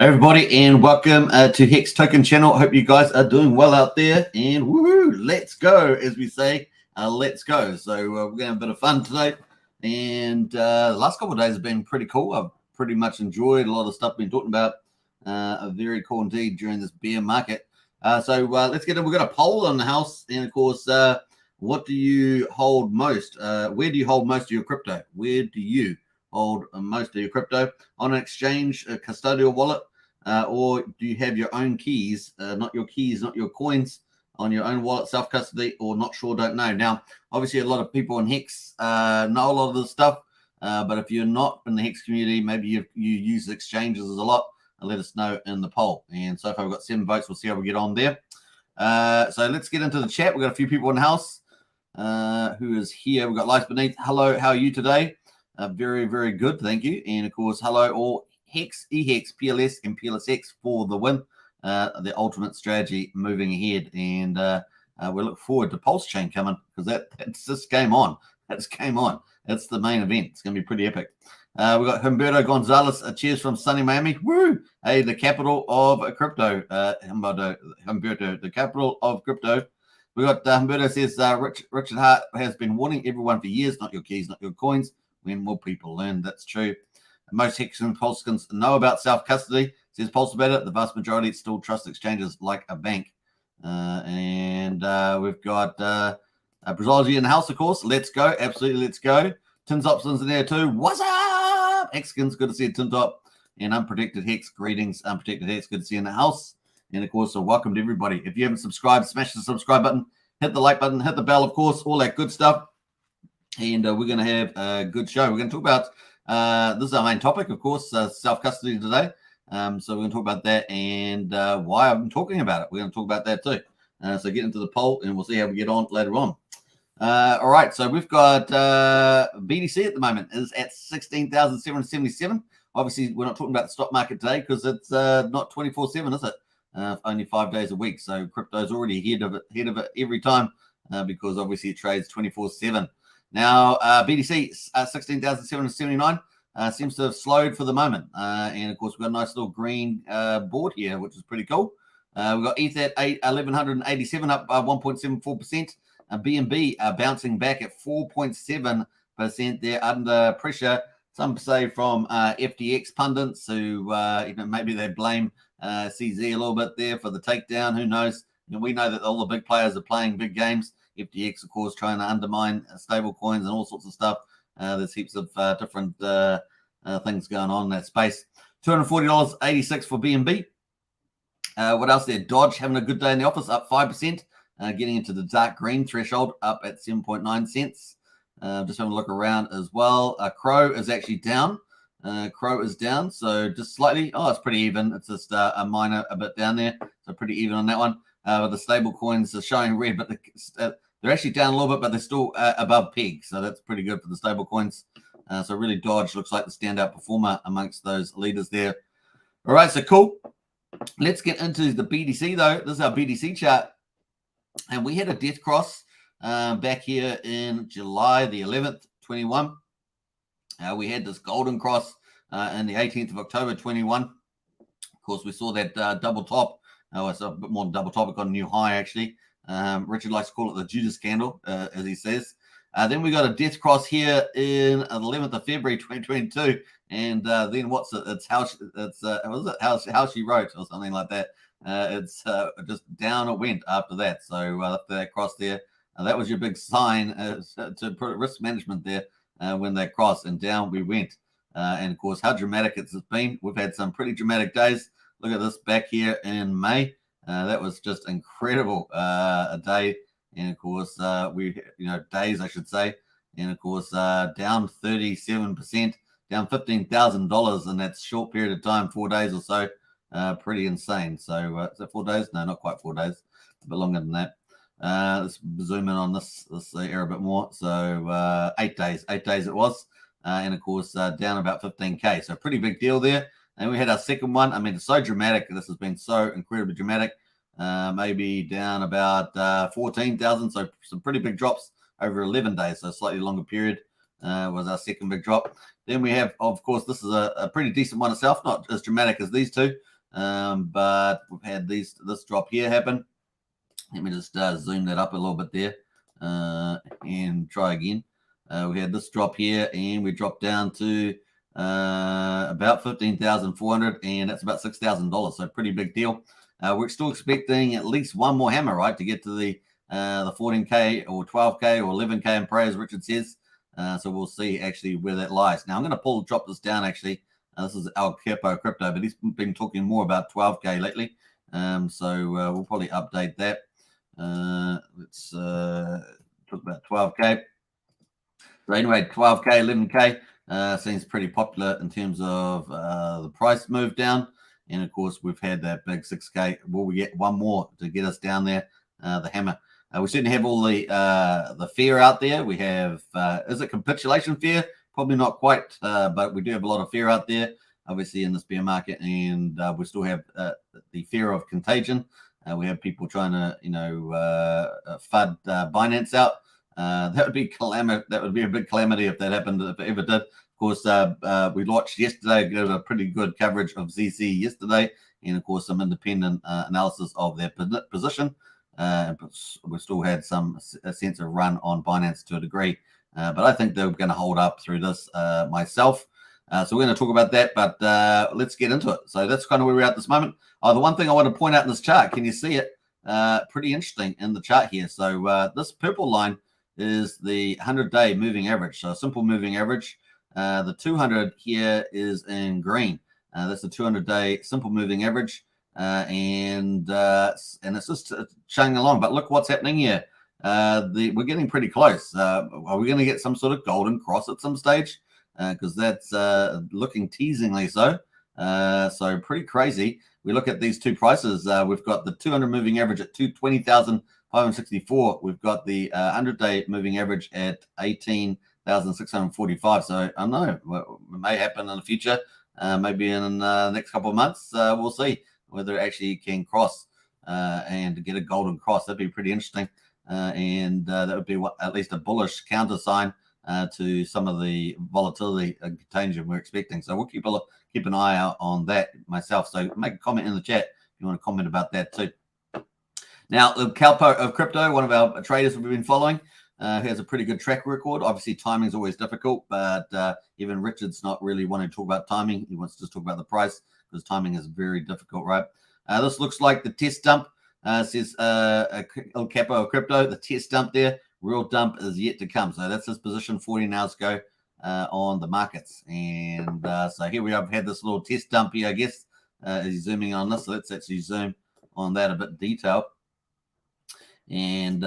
Everybody, and welcome to Hex Token channel. Hope you guys are doing well out there, and woohoo, let's go, as we say, let's go. So we're going to have a bit of fun today, and the last couple of days have been pretty cool. I've pretty much enjoyed a lot of stuff been talking about, very cool indeed during this bear market. So let's get in. We've got a poll on the house, and of course, what do you hold most? Where do you hold most of your crypto? Where do you hold most of your crypto? On an exchange, a custodial wallet, or do you have your own keys, not your coins, on your own wallet, self-custody, or not sure, don't know? Now, obviously, a lot of people in Hex know a lot of this stuff, but if you're not in the Hex community, maybe you use exchanges a lot, let us know in the poll. And so far, we've got 7 votes. We'll see how we get on there. So let's get into the chat. We've got a few people in the house who is here. We've got Lights Beneath. Hello, how are you today? Very, very good. Thank you. And, of course, hello all. Hex, EHEX, PLS, and PLSX for the win. The ultimate strategy moving ahead. And we look forward to Pulsechain coming because that's just game on. That's game on. That's the main event. It's going to be pretty epic. We've got Humberto Gonzalez. Cheers from sunny Miami. Woo! Hey, the capital of crypto. Humberto, the capital of crypto. We got Humberto says, Richard Hart has been warning everyone for years, not your keys, not your coins. When will people learn? That's true. Most Hex and Pulsecans know about self-custody. Says Pulse about it. The vast majority still trust exchanges like a bank. And we've got Brazology in the house, of course. Let's go. Absolutely, let's go. Tim Zopson's in there too. What's up? Hexkins, good to see you, Tim Top. And Unprotected Hex, greetings. Unprotected Hex, good to see you in the house. And, of course, welcome to everybody. If you haven't subscribed, smash the subscribe button. Hit the like button. Hit the bell, of course. All that good stuff. And we're going to have a good show. We're going to talk about this is our main topic, of course, self-custody today. So we're going to talk about that and why I'm talking about it. We're going to talk about that too. So get into the poll and we'll see how we get on later on. All right, so we've got BTC at the moment is at 16,777. Obviously, we're not talking about the stock market today because it's not 24/7, is it? Only 5 days a week. So crypto's already ahead of it every time because obviously it trades 24/7. Now, BTC 16,779 seems to have slowed for the moment. And, of course, we've got a nice little green board here, which is pretty cool. We've got ETH at 1,187, up by 1.74%. BNB bouncing back at 4.7%. They're under pressure, some say, from FTX pundits who maybe they blame CZ a little bit there for the takedown. Who knows? And we know that all the big players are playing big games. FTX, of course, trying to undermine stable coins and all sorts of stuff. There's heaps of different things going on in that space. $240.86 for BNB. What else there? Dodge having a good day in the office, up 5%, getting into the dark green threshold, up at 7.9 cents. Just having a look around as well. Crow is actually down. Crow is down, so just slightly. Oh, it's pretty even. It's just a minor a bit down there, so pretty even on that one. The stable coins are showing red, but they're actually down a little bit, but they're still above peg. So that's pretty good for the stable coins. So really Dodge looks like the standout performer amongst those leaders there. All right, so cool. Let's get into the BTC, though. This is our BTC chart. And we had a death cross back here in July the 11th, 21. We had this golden cross in the 18th of October, 21. Of course, we saw that double top. Oh, it's a bit more than double top. It got a new high, actually. Richard likes to call it the Judas candle, as he says. Then we got a death cross here in the 11th of February, 2022. And then what's it? It's how she wrote or something like that. It's just down it went after that. So after that cross there, that was your big sign to put risk management there when they crossed, and down we went. And, of course, how dramatic it's been. We've had some pretty dramatic days. Look at this back here in May. That was just incredible a day. And, of course, days, I should say. And, of course, down 37%, down $15,000 in that short period of time, 4 days or so. Pretty insane. So is that 4 days? No, not quite 4 days. A bit longer than that. Let's zoom in on this area a bit more. So 8 days. 8 days it was. And, of course, down about 15K. So pretty big deal there. And we had our second one. I mean, it's so dramatic. This has been so incredibly dramatic. Maybe down about 14,000. So some pretty big drops over 11 days. So a slightly longer period was our second big drop. Then we have, of course, this is a pretty decent one itself, not as dramatic as these two. but we've had this drop here happen. Let me just zoom that up a little bit there and try again. We had this drop here, and we dropped down to about 15,400, and that's about $6,000. So pretty big deal. We're still expecting at least one more hammer, right, to get to the 14K or 12K or 11K in prayer, as Richard says. So we'll see actually where that lies. Now I'm going to drop this down actually. This is El Capo Crypto, but he's been talking more about 12K lately. So we'll probably update that. Let's talk about 12K. So anyway, 12K, 11K seems pretty popular in terms of the price move down. And of course, we've had that big 6K. Will we get one more to get us down there? The hammer. We certainly have all the fear out there. We have, is it capitulation fear? Probably not quite, but we do have a lot of fear out there, obviously, in this bear market. And we still have the fear of contagion. We have people trying to, FUD Binance out. That would be calamity. That would be a big calamity if that happened, if it ever did. Of course, we watched yesterday, gave a pretty good coverage of ZC yesterday, and of course, some independent analysis of their position. We still had a sense of run on Binance to a degree, but I think they're going to hold up through this myself. So we're going to talk about that, but let's get into it. So that's kind of where we're at this moment. The one thing I want to point out in this chart, can you see it? Pretty interesting in the chart here. So this purple line is the 100-day moving average. So a simple moving average. The 200 here is in green. That's the 200-day simple moving average. And it's just chugging along. But look what's happening here. We're getting pretty close. Are we going to get some sort of golden cross at some stage? Because that's looking teasingly so. So pretty crazy. We look at these two prices. We've got the 200 moving average at 220,564. We've got the 100-day moving average at 18,645. So I don't know. It may happen in the future. Maybe in the next couple of months. We'll see whether it actually can cross and get a golden cross. That'd be pretty interesting. And that would be at least a bullish counter sign to some of the volatility and contagion we're expecting. So we'll keep an eye out on that myself. So make a comment in the chat if you want to comment about that too. Now, the Calpo of Crypto, one of our traders we've been following, who has a pretty good track record. Obviously, timing is always difficult, but even Richard's not really wanting to talk about timing. He wants to just talk about the price because timing is very difficult, right? This looks like the test dump. Says El Capo of Crypto, the test dump there. Real dump is yet to come. So that's his position 14 hours ago on the markets. And so here we have had this little test dump here, I guess. He's zooming on this. So let's actually zoom on that a bit in detail. And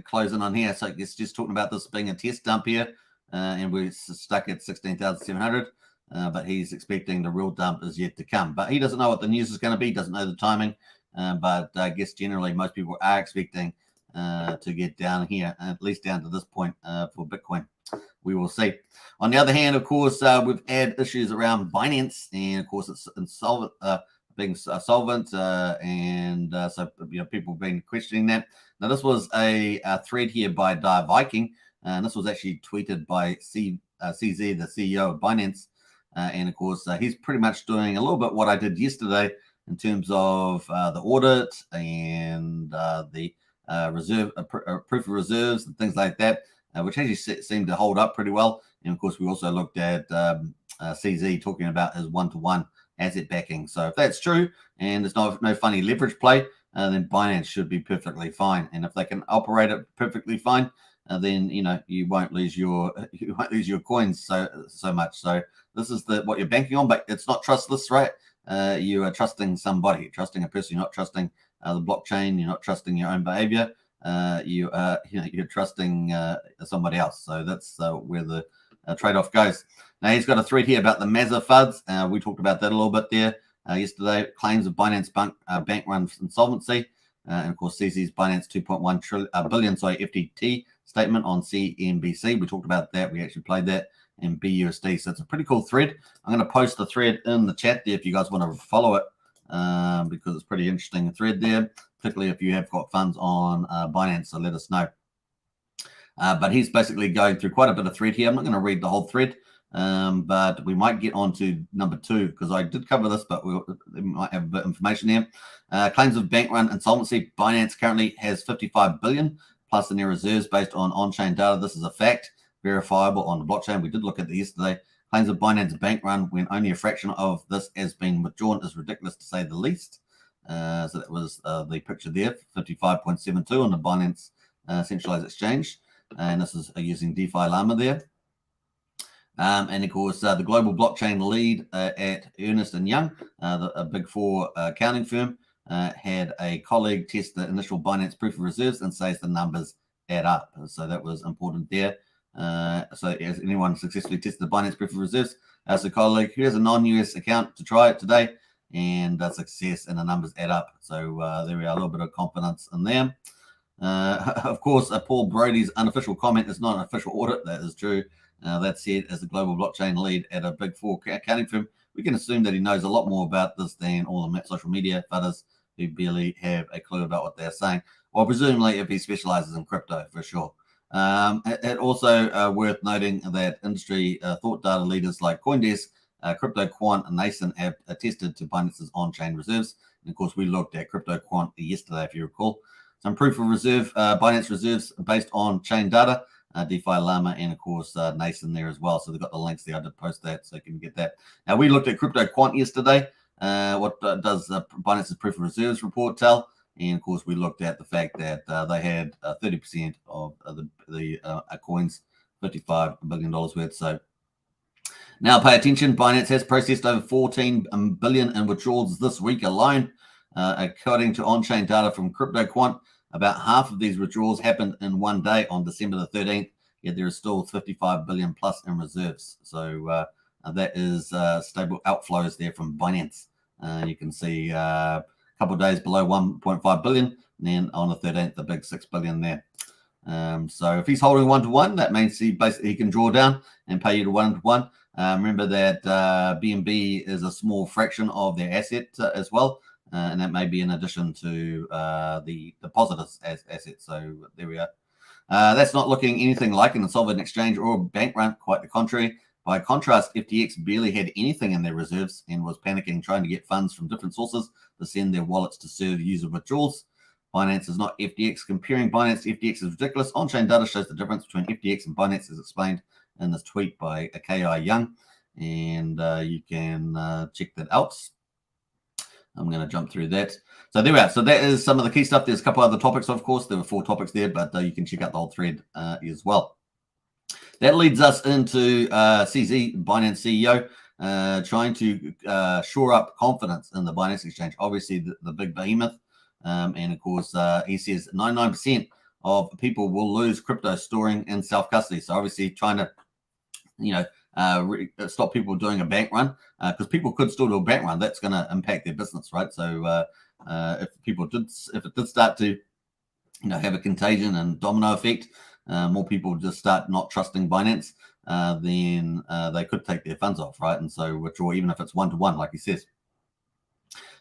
closing on here. So it's just talking about this being a test dump here. And we're stuck at 16,700. But he's expecting the real dump is yet to come. But he doesn't know what the news is going to be. Doesn't know the timing. But I guess generally most people are expecting to get down here, at least down to this point for Bitcoin. We will see. On the other hand, of course, we've had issues around Binance, and of course, it's insolvent, being solvent, and so people have been questioning that. Now, this was a thread here by Dire Viking, and this was actually tweeted by CZ, the CEO of Binance, and of course, he's pretty much doing a little bit what I did yesterday in terms of the audit and the proof of reserves and things like that, which actually seemed to hold up pretty well. And of course, we also looked at CZ talking about his one-to-one asset backing. So if that's true and there's no funny leverage play, then Binance should be perfectly fine. And if they can operate it perfectly fine, then you won't lose your coins so much. So this is what you're banking on, but it's not trustless, right? You are trusting somebody, trusting a person. You're not trusting the blockchain. You're not trusting your own behavior. You're trusting somebody else. So that's where the trade-off goes. Now he's got a thread here about the Mazza FUDs. We talked about that a little bit there yesterday. Claims of Binance bank run insolvency, and of course CZ's Binance 2.1 billion FTT statement on CNBC. We talked about that. We actually played that in BUSD. So it's a pretty cool thread. I'm going to post the thread in the chat there if you guys want to follow it, because it's pretty interesting thread there, particularly if you have got funds on Binance. So let us know. But he's basically going through quite a bit of thread here. I'm not going to read the whole thread, but we might get on to number 2 because I did cover this, but we might have a bit of information here. Claims of bank run insolvency. Binance currently has 55 billion plus in their reserves based on on-chain data. This is a fact, verifiable on the blockchain. We did look at it yesterday. Claims of Binance bank run when only a fraction of this has been withdrawn is ridiculous to say the least. So that was the picture there, 55.72 on the Binance centralized exchange. And this is using DeFi Llama there. And of course, the global blockchain lead at Ernst & Young, a Big Four accounting firm, had a colleague test the initial Binance proof of reserves and says the numbers add up. So that was important there. So has anyone successfully tested the Binance proof of reserves? As a colleague who has a non-US account to try it today, and success, and the numbers add up. So there we are, a little bit of confidence in there. Of course, Paul Brody's unofficial comment is not an official audit. That is true. That said, as the global blockchain lead at a Big Four accounting firm, we can assume that he knows a lot more about this than all the social media fudders who barely have a clue about what they're saying. Well, presumably if he specializes in crypto, for sure. It also worth noting that industry thought data leaders like CoinDesk, Crypto Quant, and Nason have attested to Binance's on-chain reserves. And of course, we looked at Crypto Quant yesterday, if you recall. Some proof of reserve, Binance reserves based on chain data, DeFi Llama, and of course, Nason there as well. So they've got the links there. I did post that, so you can get that. Now, we looked at Crypto Quant yesterday. What does Binance's proof of reserves report tell? And of course, we looked at the fact that they had 30% of the coins, $55 billion worth. So now pay attention. Binance has processed over 14 billion in withdrawals this week alone. According to on-chain data from Crypto Quant, about half of these withdrawals happened in one day on December the 13th, yet there is still 55 billion plus in reserves. So that is stable outflows there from Binance. You can see a couple of days below 1.5 billion, and then on the 13th, the big 6 billion there. So if he's holding 1-to-1, that means he can draw down and pay you to 1-to-1. Remember that BNB is a small fraction of their asset as well. And that may be in addition to the depositors as assets. So there we are. That's not looking anything like an insolvent exchange or a bank run, quite the contrary. By contrast, FTX barely had anything in their reserves and was panicking, trying to get funds from different sources to send their wallets to serve user withdrawals. Binance is not FTX. Comparing Binance to FTX is ridiculous. On-chain data shows the difference between FTX and Binance, as explained in this tweet by K.I. Young. And you can check that out. I'm going to jump through that. So there we are. So that is some of the key stuff. There's a couple other topics, of course. There were 4 topics there, but you can check out the whole thread as well. That leads us into CZ, Binance CEO, trying to shore up confidence in the Binance exchange. Obviously, the big behemoth. And of course, he says 99% of people will lose crypto storing in self-custody. So obviously trying to, stop people doing a bank run, because people could still do a bank run. That's going to impact their business, right? So if it did start to, have a contagion and domino effect, more people just start not trusting Binance, then they could take their funds off, right? And so withdraw, even if it's 1-to-1, like he says.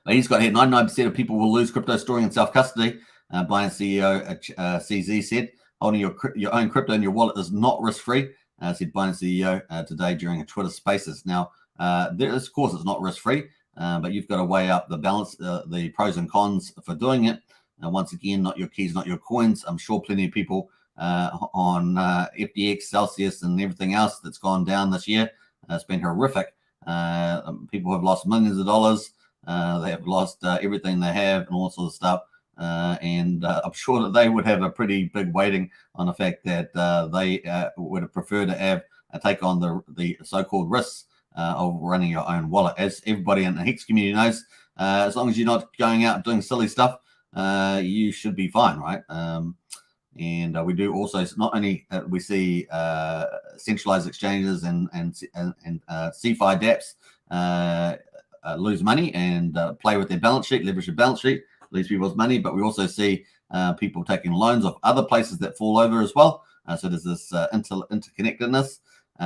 But he's got here 99% of people will lose crypto storing in self-custody. Binance CEO CZ said, holding your own crypto in your wallet is not risk-free. Said Binance CEO today during a Twitter Spaces. Now, of course, it's not risk-free, but you've got to weigh up the balance, the pros and cons for doing it. Once again, not your keys, not your coins. I'm sure plenty of people on FTX, Celsius, and everything else that's gone down this year. It's been horrific. People have lost millions of dollars. They have lost everything they have and all sorts of stuff. And I'm sure that they would have a pretty big weighting on the fact that they would have preferred to have take on the so-called risks of running your own wallet. As everybody in the Hex community knows, as long as you're not going out doing silly stuff, you should be fine, right? And we do also not only we see centralized exchanges and CeFi dApps lose money and play with their balance sheet, leverage their balance sheet, lose people's money, but we also see people taking loans off other places that fall over as well. So there's this interconnectedness.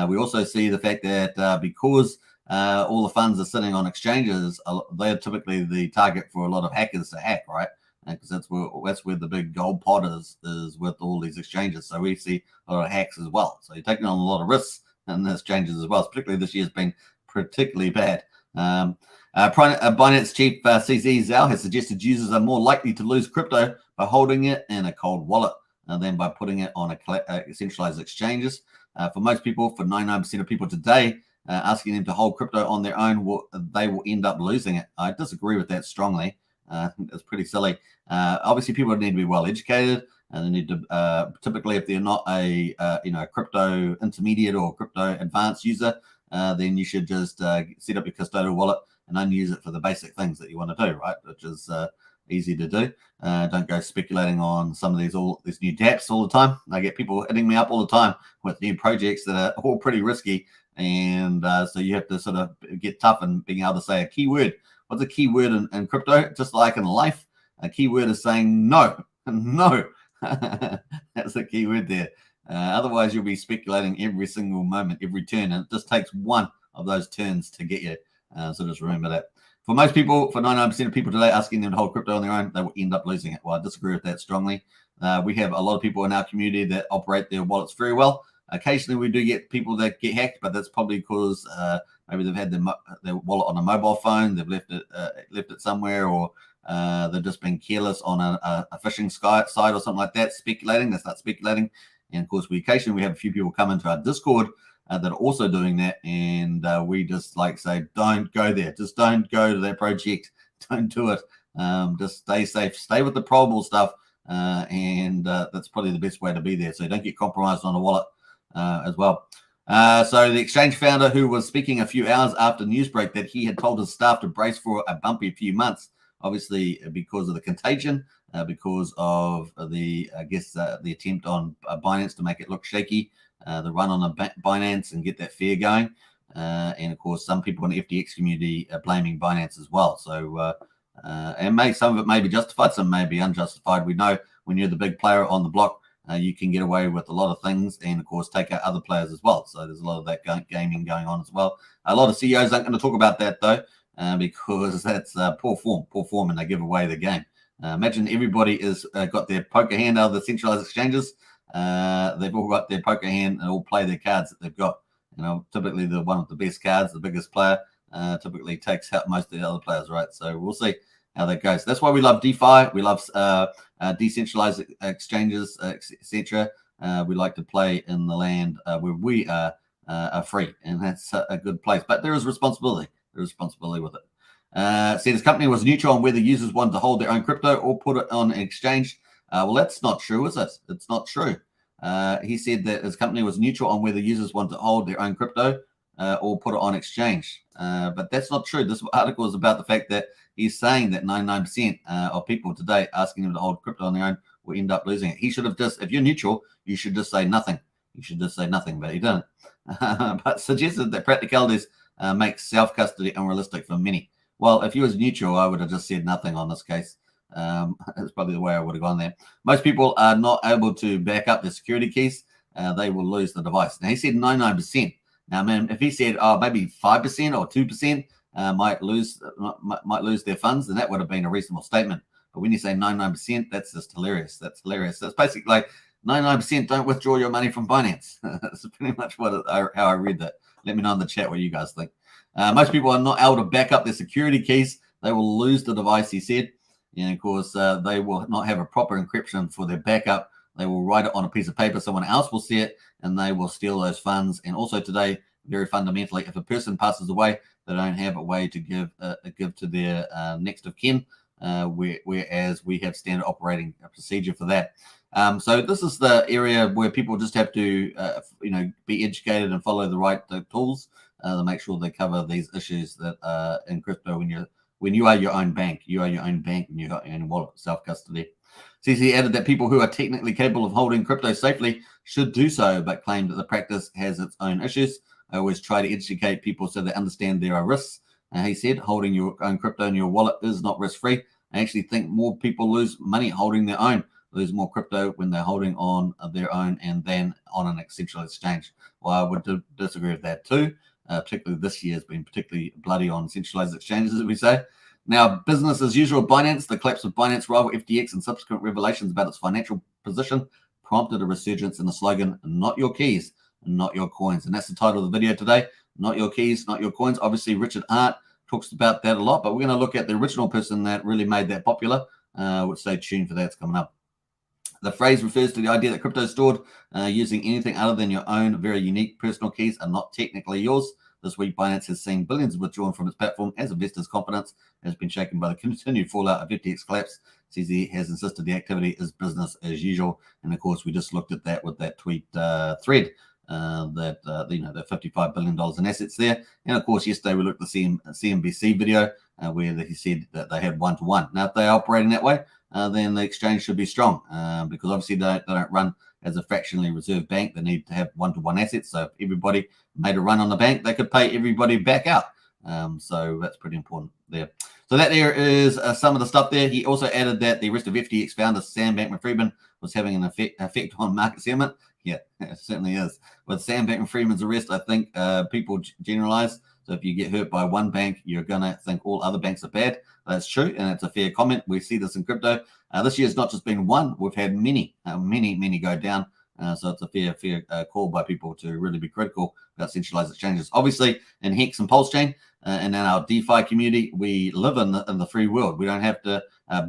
We also see the fact that because all the funds are sitting on exchanges, they're typically the target for a lot of hackers to hack, right? Because that's where the big gold pot is with all these exchanges. So we see a lot of hacks as well. So you're taking on a lot of risks in the exchanges as well. Particularly this year has been particularly bad. Binance chief CZ Zhao has suggested users are more likely to lose crypto by holding it in a cold wallet than by putting it on a centralized exchanges. For most people, for 99% of people today, asking them to hold crypto on their own, they will end up losing it. I disagree with that strongly. It's pretty silly. Obviously, people need to be well educated, and they need to typically, if they're not a crypto intermediate or crypto advanced user, then you should just set up your custodial wallet and only use it for the basic things that you want to do, right? Which is easy to do. Don't go speculating on some of these new dApps all the time. I get people hitting me up all the time with new projects that are all pretty risky, and so you have to sort of get tough and being able to say a keyword. What's a keyword in crypto? Just like in life, a keyword is saying no, no. That's the keyword there. Otherwise, you'll be speculating every single moment, every turn, and it just takes one of those turns to get you. So just remember that. For most people, for 99% of people today, asking them to hold crypto on their own, they will end up losing it. Well, I disagree with that strongly. We have a lot of people in our community that operate their wallets very well. Occasionally, we do get people that get hacked, but that's probably because maybe they've had their wallet on a mobile phone, they've left it somewhere, or they've just been careless on a phishing site or something like that, speculating. They start speculating. And of course, occasionally we have a few people come into our Discord that are also doing that, and we just say, don't go there. Just don't go to that project. Don't do it. Just stay safe. Stay with the probable stuff, and that's probably the best way to be there. So don't get compromised on a wallet as well. So the exchange founder, who was speaking a few hours after Newsbreak that he had told his staff to brace for a bumpy few months, obviously because of the contagion, because of the attempt on Binance to make it look shaky, the run on Binance and get that fear going. And of course, some people in the FTX community are blaming Binance as well. So, and some of it may be justified, some may be unjustified. We know when you're the big player on the block, you can get away with a lot of things and, of course, take out other players as well. So there's a lot of that gaming going on as well. A lot of CEOs aren't going to talk about that, though, because that's poor form, and they give away the game. Imagine everybody is got their poker hand out of the centralized exchanges. They've all got their poker hand and all play their cards that they've got. Typically the one with the best cards, the biggest player, typically takes out most of the other players, right? So we'll see how that goes. That's why we love DeFi. We love decentralized exchanges, etc. We like to play in the land where we are free, and that's a good place. But there is responsibility. There's responsibility with it. Said his company was neutral on whether users wanted to hold their own crypto or put it on an exchange. Well, that's not true, is it? It's not true. He said that his company was neutral on whether users want to hold their own crypto or put it on exchange. But that's not true. This article is about the fact that he's saying that 99% of people today asking him to hold crypto on their own will end up losing it. He should have just, if you're neutral, you should just say nothing. You should just say nothing, but he didn't. But suggested that practicalities make self-custody unrealistic for many. Well, if he was neutral, I would have just said nothing on this case. That's probably the way I would have gone there. Most people are not able to back up their security keys. They will lose the device. Now, he said 99%. Now, man, if he said, maybe 5% or 2% might lose their funds, then that would have been a reasonable statement. But when you say 99%, that's just hilarious. That's hilarious. That's basically like 99% don't withdraw your money from Binance. That's pretty much how I read that. Let me know in the chat what you guys think. Most people are not able to back up their security keys. They will lose the device, he said. And of course, they will not have a proper encryption for their backup. They will write it on a piece of paper. Someone else will see it, and they will steal those funds. And also today, very fundamentally, if a person passes away, they don't have a way to give to their next of kin, whereas we have standard operating procedure for that. So this is the area where people just have to, be educated and follow the right tools to make sure they cover these issues that are in crypto when you are your own bank. You are your own bank and you got your own wallet, self-custody. CC added that people who are technically capable of holding crypto safely should do so, but claimed that the practice has its own issues. I always try to educate people so they understand there are risks. He said holding your own crypto in your wallet is not risk-free. I actually think more people lose money holding their own, lose more crypto when they're holding on their own and then on an central exchange. Well, I would disagree with that too. Particularly this year has been particularly bloody on centralized exchanges, as we say. Now, business as usual, Binance, the collapse of Binance rival FTX and subsequent revelations about its financial position prompted a resurgence in the slogan, not your keys. not your coins. And that's the title of the video today. Not your keys, not your coins. Obviously, Richard Hart talks about that a lot, but we're going to look at the original person that really made that popular. Stay tuned for that. It's coming up. The phrase refers to the idea that crypto stored using anything other than your own very unique personal keys are not technically yours. This week, Binance has seen billions withdrawn from its platform as investors' confidence has been shaken by the continued fallout of FTX collapse. CZ has insisted the activity is business as usual. And of course, we just looked at that with that tweet thread. The $55 billion in assets there. And of course, yesterday we looked at the CNBC video where he said that they had one-to-one. Now, if they're operating that way, then the exchange should be strong because obviously they don't run as a fractionally reserved bank. They need to have one-to-one assets. So if everybody made a run on the bank, they could pay everybody back out. So that's pretty important there. So that there is some of the stuff there. He also added that the arrest of FTX founder Sam Bankman-Fried was having an effect on market sentiment. Yeah, it certainly is. With Sam Bankman-Fried's arrest, I think people generalize. So if you get hurt by one bank, you're going to think all other banks are bad. That's true, and it's a fair comment. We see this in crypto. This year has not just been one. We've had many go down. So it's a fair call by people to really be critical about centralized exchanges. Obviously, in Hex and Pulsechain and in our DeFi community, we live in the free world. We don't have to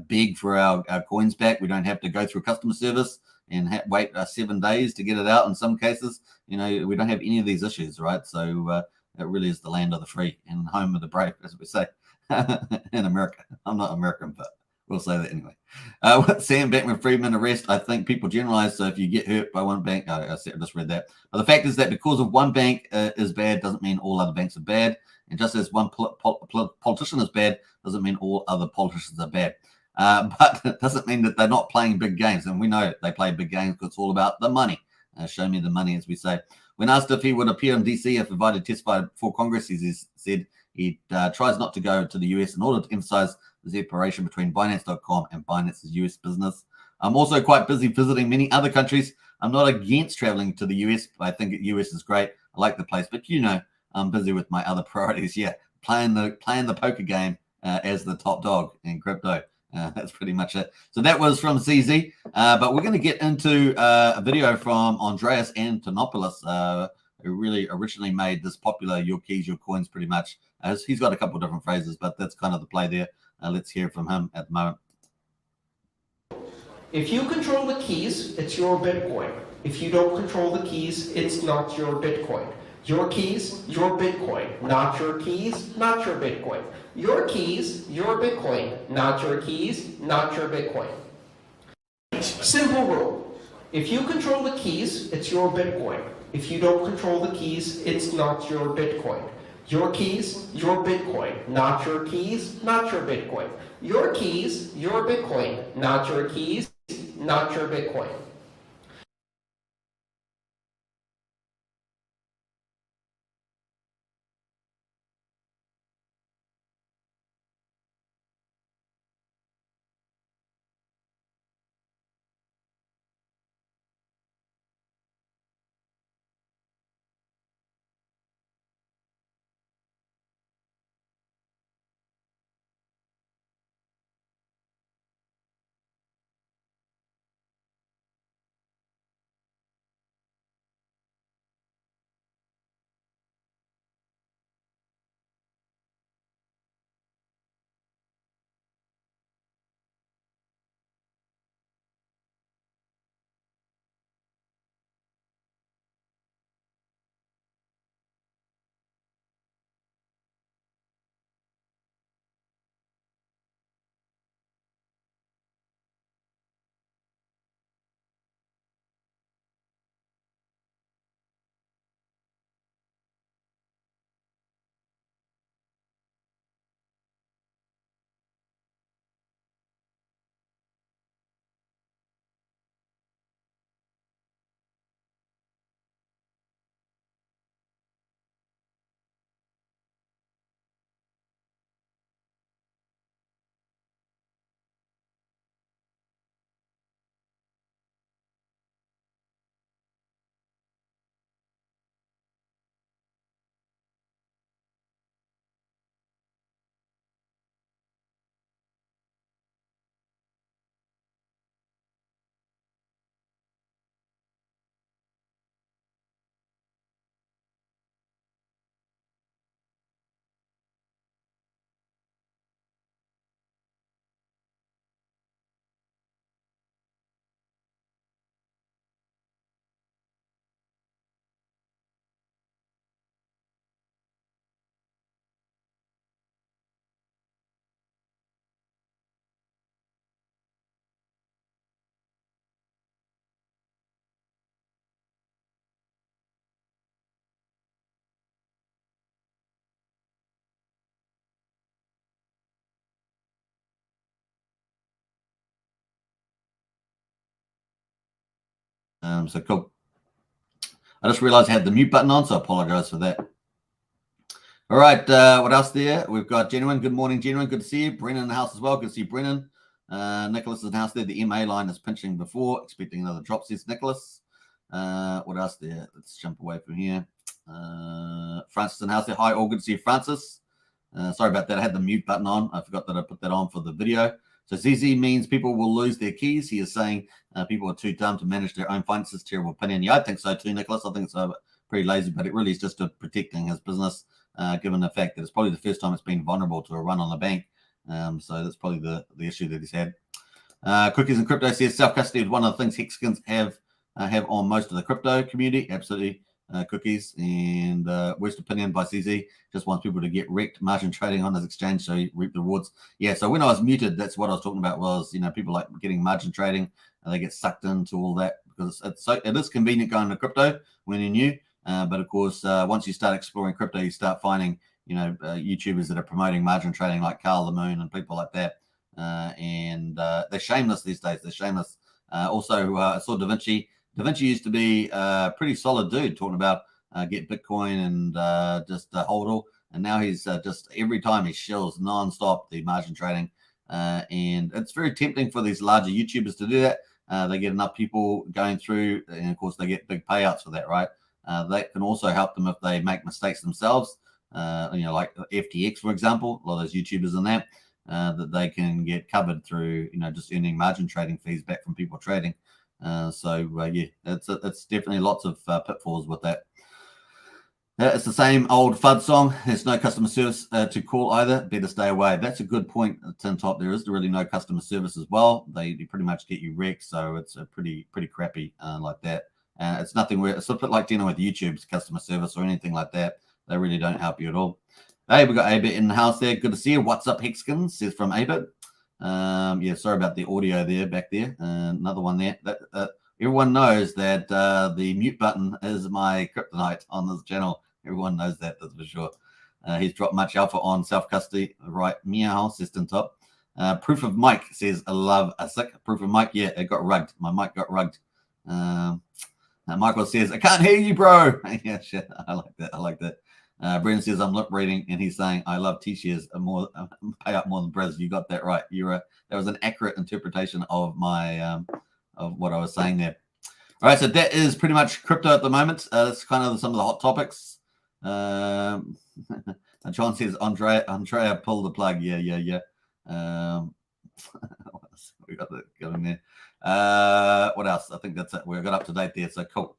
beg for our coins back. We don't have to go through customer service and wait 7 days to get it out in some cases. We don't have any of these issues, right? So it really is the land of the free and home of the brave, as we say in America. I'm not American, but we'll say that anyway. With Sam Bankman-Fried arrest, I think people generalize. So if you get hurt by one bank, I just read that. But the fact is that because of one bank is bad doesn't mean all other banks are bad. And just as one politician is bad doesn't mean all other politicians are bad. But it doesn't mean that they're not playing big games. And we know they play big games because it's all about the money. Show me the money, as we say. When asked if he would appear in DC if invited to testify before Congress, he said he tries not to go to the US in order to emphasize the separation between Binance.com and Binance's US business. I'm also quite busy visiting many other countries. I'm not against traveling to the US. I think the US is great. I like the place, but I'm busy with my other priorities. Yeah, playing the poker game as the top dog in crypto. That's pretty much it. So that was from CZ. But we're going to get into a video from Andreas Antonopoulos, who really originally made this popular, your keys, your coins, pretty much. He's got a couple of different phrases, but that's kind of the play there. Let's hear from him at the moment. If you control the keys, it's your Bitcoin. If you don't control the keys, it's not your Bitcoin. Your keys, your Bitcoin. Not your keys, not your Bitcoin. Your keys, your Bitcoin. Not your keys, not your Bitcoin. Simple rule. If you control the keys, it's your Bitcoin. If you don't control the keys, it's not your Bitcoin. Your keys, your Bitcoin. Not your keys, not your Bitcoin. Your keys, your Bitcoin. Not your keys, not your Bitcoin. So cool. I just realized I had the mute button on, so I apologize for that. All right, what else there? We've got Genuine. Good morning, Genuine. Good to see you. Brennan in the house as well. Good to see you, Brennan. Nicholas is in the house there. The MA line is pinching before. Expecting another drop, says Nicholas. What else there? Let's jump away from here. Francis in the house there. Hi, all. Good to see you, Francis. Sorry about that. I had the mute button on. I forgot that I put that on for the video. So ZZ means people will lose their keys. He is saying people are too dumb to manage their own finances. Terrible opinion. Yeah, I think so too, Nicholas. I think it's pretty lazy, but it really is just protecting his business, given the fact that it's probably the first time it's been vulnerable to a run on the bank. So that's probably the issue that he's had. Cookies and Crypto says self-custody is one of the things Hexkins have on most of the crypto community. Absolutely. Cookies and worst opinion by CZ just wants people to get wrecked margin trading on his exchange so you reap the rewards. Yeah, so when I was muted, that's what I was talking about was, people like getting margin trading and they get sucked into all that because it is convenient going to crypto when you're new. But of course, once you start exploring crypto, you start finding, YouTubers that are promoting margin trading like Carl the Moon and people like that. And they're shameless these days. They're shameless. Also, I saw Da Vinci. Da Vinci used to be a pretty solid dude talking about get Bitcoin and just hodl. And now he's just every time he shills nonstop the margin trading. And it's very tempting for these larger YouTubers to do that. They get enough people going through, and of course, they get big payouts for that, right? That can also help them if they make mistakes themselves. Like FTX, for example, a lot of those YouTubers in that they can get covered through, just earning margin trading fees back from people trading. Yeah, it's definitely lots of pitfalls with that. It's the same old FUD song. There's no customer service to call either. Better stay away. That's a good point, Tin Top. There is really no customer service as well. They pretty much get you wrecked, so it's a pretty crappy like that. It's nothing where it's a bit like dealing with YouTube's customer service or anything like that. They really don't help you at all. Hey, we got Abit in the house there. Good to see you. What's up, Hexkins? Says from Abit. Yeah, sorry about the audio there back there. Another one there. Everyone knows that the mute button is my kryptonite on this channel. Everyone knows that, that's for sure. He's dropped much alpha on self-custody. Right, meow, says Tin Top. Proof of mic says, I love a sick. Proof of mic, yeah, it got rugged. My mic got rugged. Michael says, I can't hear you, bro. Yeah, shit. I like that. Brendan says, I'm lip reading, and he's saying, I love T-shares more, pay up more than Briz. You got that right. That was an accurate interpretation of my of what I was saying there. All right, so that is pretty much crypto at the moment. That's kind of some of the hot topics. John says, Andrea, pull the plug. Yeah. We got that going there. What else? I think that's it. We got up to date there, so cool.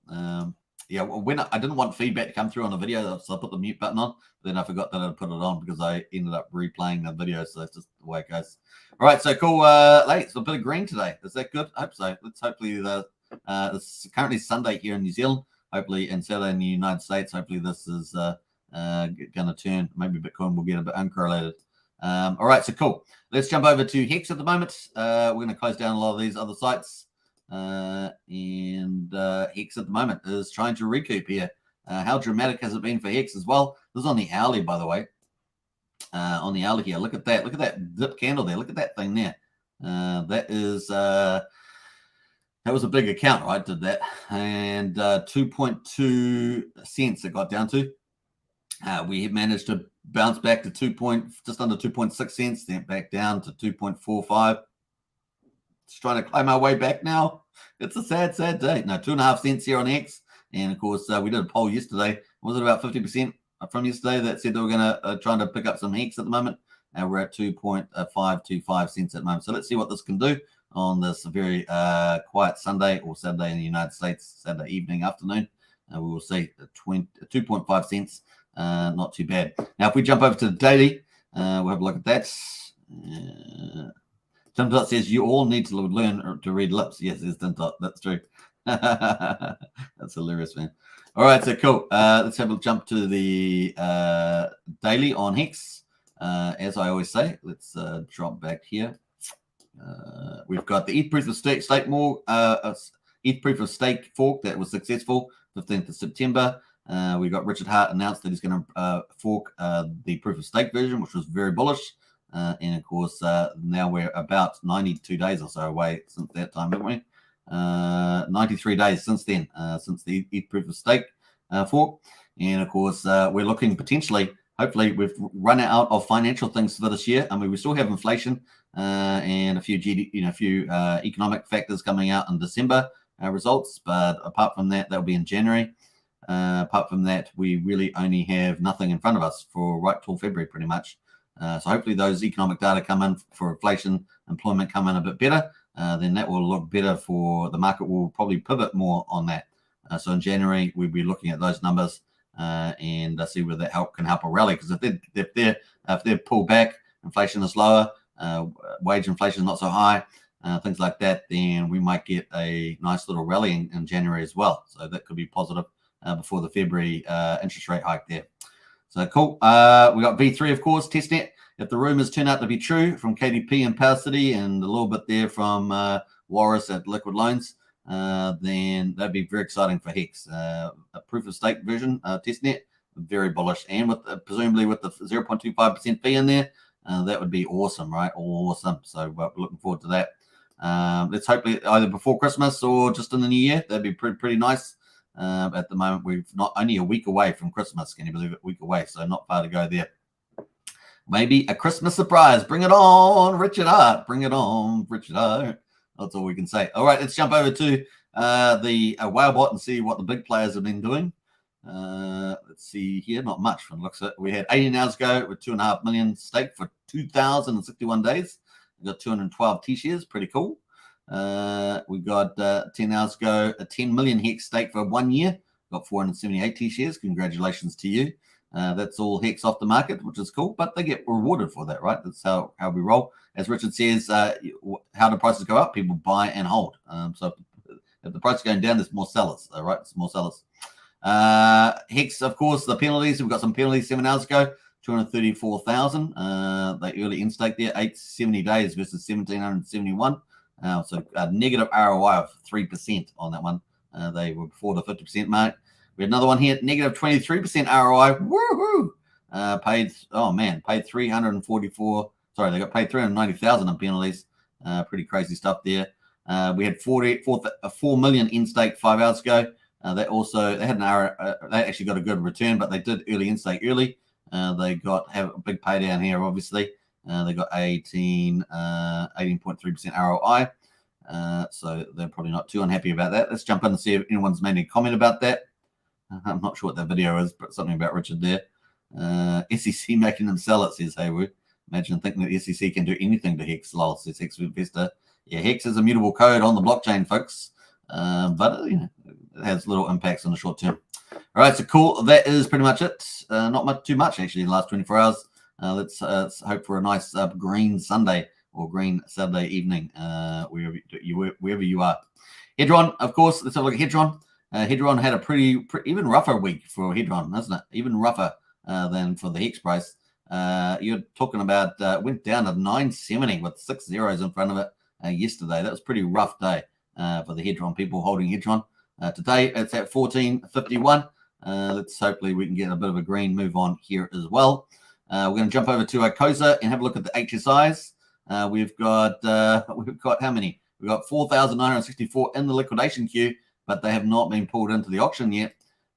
Yeah, when I didn't want feedback to come through on the video, so I put the mute button on. But then I forgot that I'd put it on because I ended up replaying the video. So that's just the way it goes. All right, so cool. Late, so a bit of green today. Is that good? I hope so. Let's hopefully it's currently Sunday here in New Zealand. Hopefully, and Saturday in the United States. Hopefully, this is going to turn. Maybe Bitcoin will get a bit uncorrelated. All right, so cool. Let's jump over to Hex at the moment. We're going to close down a lot of these other sites. And Hex at the moment is trying to recoup here. How dramatic has it been for Hex as well? This is on the hourly, by the way. On the hourly here, look at that. Look at that dip candle there. Look at that thing there. That was a big account, right? Did that, and 2.2 cents it got down to. We managed to bounce back to just under 2.6 cents, then back down to 2.45. Just trying to climb our way back now. It's a sad day. No, 2.5 cents here on X. And of course, we did a poll yesterday. Was it about 50% from yesterday that said they were going to try to pick up some Hex at the moment? And we're at 2.525 cents at the moment. So let's see what this can do on this very quiet Sunday or Saturday in the United States, Saturday evening, afternoon. We will see 2.5 cents. Not too bad. Now, if we jump over to the daily, we'll have a look at that. Tim Dot says you all need to learn to read lips. Yes, it's Tim Dot. That's true. That's hilarious, man. All right, so cool. Let's have a jump to the daily on Hex. As I always say, let's drop back here. We've got the ETH proof of stake ETH proof of stake fork that was successful 15th of September. We got Richard Hart announced that he's going to fork the proof of stake version, which was very bullish. And of course, now we're about 92 days or so away since that time, haven't we? 93 days since then, since the ETH proof of stake fork. And of course, we're looking potentially, hopefully, we've run out of financial things for this year. I mean, we still have inflation and a few economic factors coming out in December results, but apart from that, that'll be in January. Apart from that, we really only have nothing in front of us for right till February, pretty much. So hopefully those economic data come in for inflation, employment come in a bit better. Then that will look better for the market. Will probably pivot more on that. So in January, we'll be looking at those numbers and see whether that can help a rally. Because if they're pulled back, inflation is lower, wage inflation is not so high, things like that, then we might get a nice little rally in January as well. So that could be positive before the February interest rate hike there. So cool. We got V3, of course, testnet. If the rumors turn out to be true from KDP and Power City and a little bit there from Walrus at Liquid Loans, then that'd be very exciting for Hex. A proof of stake version testnet, very bullish, and with presumably with the 0.25% fee in there, that would be awesome, right? Awesome. So we're looking forward to that. Let's hope either before Christmas or just in the new year. That'd be pretty nice. At the moment, we've not only a week away from Christmas. Can you believe it? A week away, so not far to go there. Maybe a Christmas surprise. Bring it on, Richard Hart. Bring it on, Richard Hart. That's all we can say. All right, let's jump over to the Whalebot and see what the big players have been doing. Let's see here. Not much from the looks of it. We had 18 hours ago with 2.5 million stake for 2,061 days. We got 212 T-shares. Pretty cool. We got 10 hours ago a 10 million Hex stake for 1 year. Got 478 T-shares. Congratulations to you. That's all Hex off the market, which is cool, but they get rewarded for that, right? That's how we roll. As Richard says, how do prices go up? People buy and hold. So if the price is going down, there's more sellers, right? There's more sellers. Hex, of course, the penalties. We've got some penalties 7 hours ago, 234,000. They early in-stake there, 870 days versus 1,771. So a negative ROI of 3% on that one. They were before the 50% mark. We had another one here, negative 23% ROI. Woohoo! Paid 344. Sorry, they got paid 390,000 in penalties. Pretty crazy stuff there. We had 4 million in stake 5 hours ago. They had they actually got a good return, but they did early in stake early. They have a big pay down here, obviously. They got 18.3% ROI. So they're probably not too unhappy about that. Let's jump in and see if anyone's made any comment about that. I'm not sure what that video is, but something about Richard there. SEC making them sell it, says Haywood. Imagine thinking that the SEC can do anything to Hex. Lol, says Hex Investor. Yeah, Hex is a mutable code on the blockchain, folks. But it has little impacts on the short term. All right, so cool. That is pretty much it. Not too much actually in the last 24 hours. Let's hope for a nice green Sunday or green Saturday evening, wherever you are. Hedron, of course. Let's have a look at Hedron. Hedron had a pretty even rougher week for Hedron, isn't it? Even rougher than for the Hex price. You're talking about went down to 970 with 6 zeros in front of it yesterday. That was a pretty rough day for the Hedron people holding Hedron. Today it's at 1451. Let's hopefully we can get a bit of a green move on here as well. We're going to jump over to Icosa and have a look at the HSIs. We've got how many? We've got 4,964 in the liquidation queue, but they have not been pulled into the auction yet.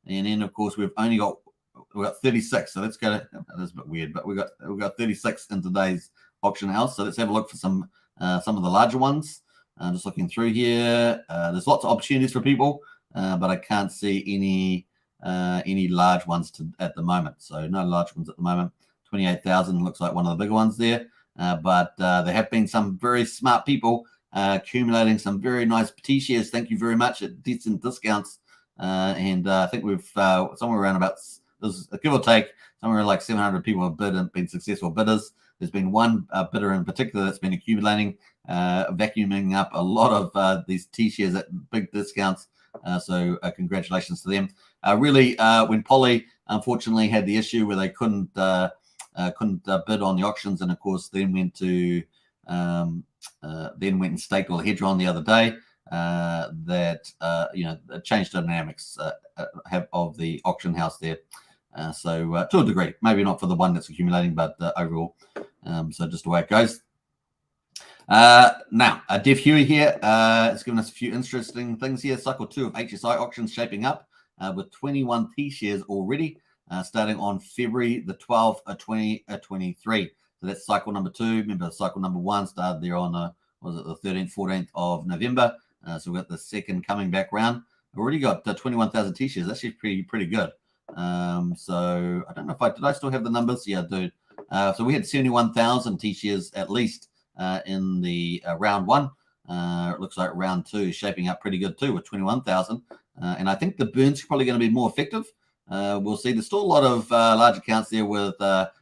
And then of course we've got 36. So let's go to, that's a bit weird, but we've got 36 in today's auction house. So let's have a look for some of the larger ones. Just looking through here. There's lots of opportunities for people, but I can't see any large ones at the moment. So no large ones at the moment. 28,000 looks like one of the bigger ones there. But there have been some very smart people accumulating some very nice T-shares. Thank you very much at decent discounts. And I think we've somewhere around about, there's a give or take, somewhere like 700 people have bid and been successful bidders. There's been one bidder in particular that's been accumulating, vacuuming up a lot of these T-shares at big discounts. So congratulations to them. Really, when Poly unfortunately had the issue where they couldn't bid on the auctions, and of course then went and staked all the Hedron the other day. That changed the dynamics of the auction house there. So to a degree, maybe not for the one that's accumulating, but overall. So just the way it goes. Now, Dev Huey here has given us a few interesting things here. Cycle 2 of HSI auctions shaping up with 21 T shares already, starting on February the 12th of 2023. So that's cycle number 2. Remember, cycle number 1 started there on was it the 13th, 14th of November. So we've got the second coming back round. We've already got 21,000 T shares. That's actually pretty good. So I don't know if did I still have the numbers? Yeah, I do. So we had 71,000 T shares at least in the round 1. It looks like round 2 is shaping up pretty good too with 21,000. And I think the burns are probably going to be more effective. We'll see. There's still a lot of large accounts there with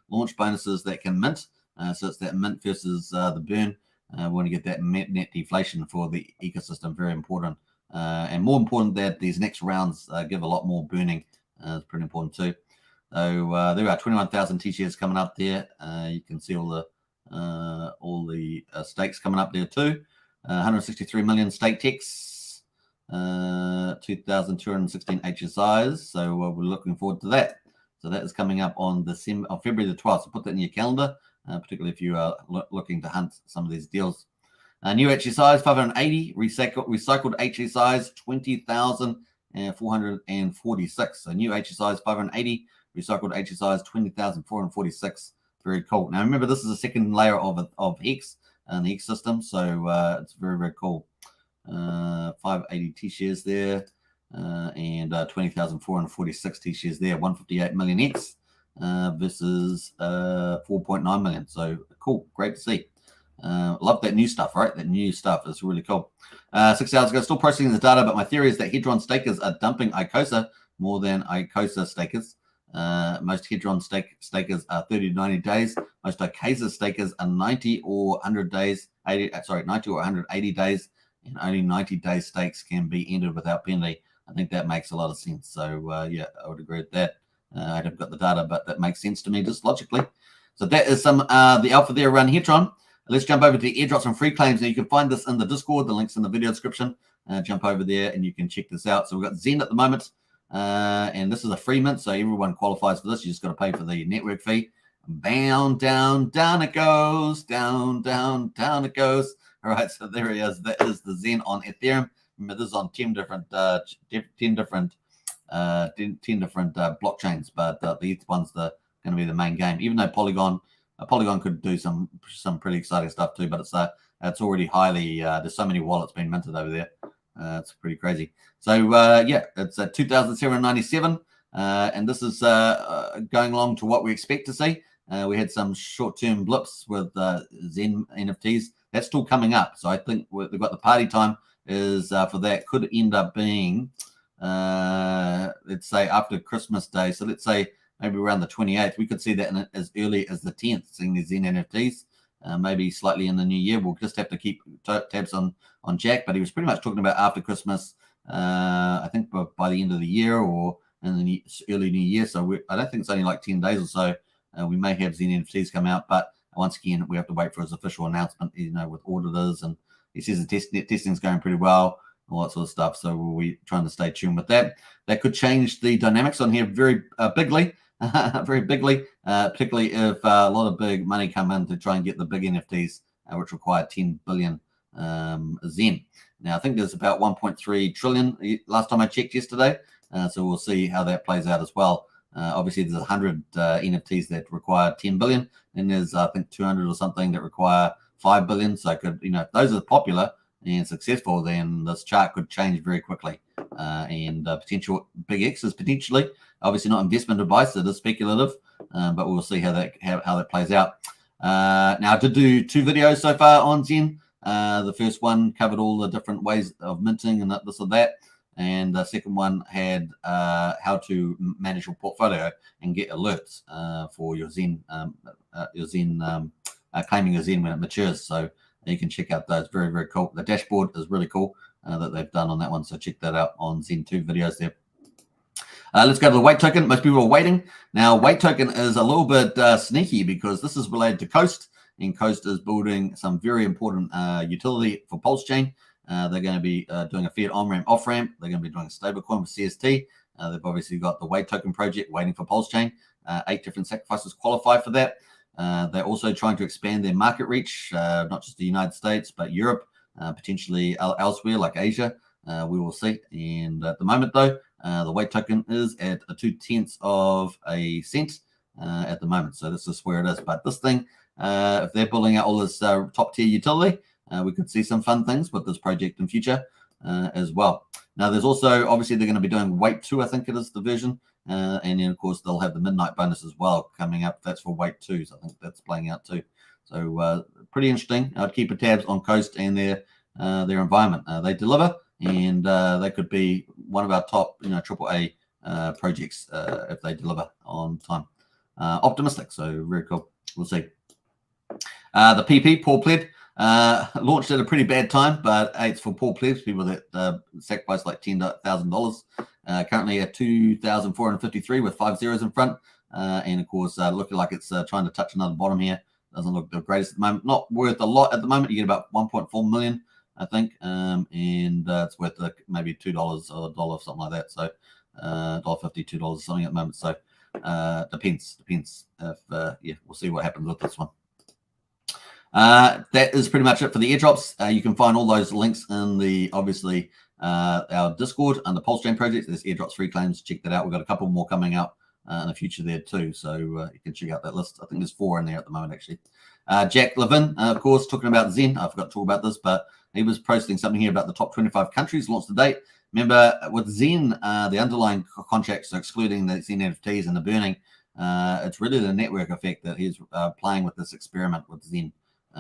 launch bonuses that can mint. So it's that mint versus the burn. We want to get that net deflation for the ecosystem. Very important. And more important that these next rounds give a lot more burning. It's pretty important too. So there are 21,000 T shares coming up there. You can see all the stakes coming up there too. 163 million stake ticks, 2,216 HSIs. So we're looking forward to that. So that is coming up on February the 12th. So put that in your calendar, particularly if you are looking to hunt some of these deals. New HSIs 580, recycled HSIs 20,446. So new HSIs 580, recycled HSIs 20,446. Very cool. Now remember, this is a second layer of Hex and the Hex system, so it's very cool. 580 T shares there, and 20,446 T shares there. 158 million X versus 4.9 million. So cool, great to see. Love that new stuff, right? That new stuff is really cool. 6 hours ago, still processing the data, but my theory is that Hedron stakers are dumping ICOSA more than ICOSA stakers. Most Hedron stakers are 30 to 90 days. Most ICOSA stakers are 90 or 100 days. 90 or 180 days, and only 90-day stakes can be ended without penalty. I think that makes a lot of sense. So yeah, I would agree with that. I haven't got the data, but that makes sense to me just logically. So that is some the alpha there around Hedron. Let's jump over to airdrops and free claims. Now you can find this in the Discord. The link's in the video description. Jump over there and you can check this out. So we've got Zen at the moment, and this is a free mint, so everyone qualifies for this. You just got to pay for the network fee. Down it goes, down it goes. All right, so there he is. That is the Zen on Ethereum. Remember, this is on 10 different blockchains, but these ones are going to be the main game. Even though Polygon could do some pretty exciting stuff too, but it's already highly. There's so many wallets being minted over there. It's pretty crazy. So yeah, it's 2,797, and this is going along to what we expect to see. We had some short-term blips with Zen NFTs. That's still coming up. So I think we've got the party time is for that could end up being, let's say after Christmas Day. So let's say maybe around the 28th. We could see that as early as the 10th, seeing these Zen NFTs. Maybe slightly in the new year. We'll just have to keep tabs on Jack, but he was pretty much talking about after Christmas. I think by the end of the year or in the early new year. So I don't think it's only like 10 days or so. We may have Zen NFTs come out, but once again, we have to wait for his official announcement, with auditors, and he says the testing's going pretty well, all that sort of stuff. So we're trying to stay tuned with that. That could change the dynamics on here very bigly, very bigly, particularly if a lot of big money come in to try and get the big NFTs, which require 10 billion Zen. Now, I think there's about 1.3 trillion last time I checked yesterday. So we'll see how that plays out as well. Obviously, there's 100 NFTs that require 10 billion, and there's I think 200 or something that require 5 billion. So if those are popular and successful, then this chart could change very quickly. And potential big X's potentially, obviously not investment advice. It is speculative, but we'll see how that plays out. Now, I did do 2 videos so far on Zen. The first one covered all the different ways of minting and this or that. And the second one had how to manage your portfolio and get alerts for your Zen, claiming your Zen when it matures. So you can check out those. Very, very cool. The dashboard is really cool that they've done on that one. So check that out on Zen 2 videos there. Let's go to the weight token. Most people are waiting. Now, weight token is a little bit sneaky because this is related to Coast, and Coast is building some very important utility for Pulsechain. They're going to be doing a fiat on-ramp, off-ramp. They're going to be doing a stablecoin with CST. They've obviously got the weight token project waiting for Pulsechain. 8 different sacrifices qualify for that. They're also trying to expand their market reach, not just the United States, but Europe, potentially elsewhere like Asia. We will see. And at the moment, though, the weight token is at 0.2 of a cent at the moment. So this is where it is. But this thing, if they're building out all this top tier utility, we could see some fun things with this project in future as well. Now, there's also, obviously, they're going to be doing Weight 2, I think it is the version. And then, of course, they'll have the midnight bonus as well coming up. That's for Weight 2. So I think that's playing out too. So pretty interesting. I'd keep a tabs on Coast and their environment. They deliver, and they could be one of our top, AAA projects if they deliver on time. Optimistic. So very cool. We'll see. The PP, Paul Pleb, launched at a pretty bad time, but it's for poor plebs, people that sacrifice like $10,000. Currently at 2,453 with 5 zeros in front. And of course, looking like it's trying to touch another bottom here. Doesn't look the greatest at the moment. Not worth a lot at the moment. You get about 1.4 million, I think. And it's worth maybe $2 or a dollar, something like that. So $1.50, $2 or something at the moment. So depends. If, we'll see what happens with this one. That is pretty much it for the airdrops. You can find all those links in the, obviously, our Discord under Pulsechain projects. There's airdrops, free claims. Check that out. We've got a couple more coming out in the future there too. So you can check out that list. I think there's 4 in there at the moment, actually. Jack Levin, of course, talking about Zen. I forgot to talk about this, but he was posting something here about the top 25 countries launched to date. Remember, with Zen, the underlying contracts, so excluding the Zen NFTs and the burning, it's really the network effect that he's playing with this experiment with Zen,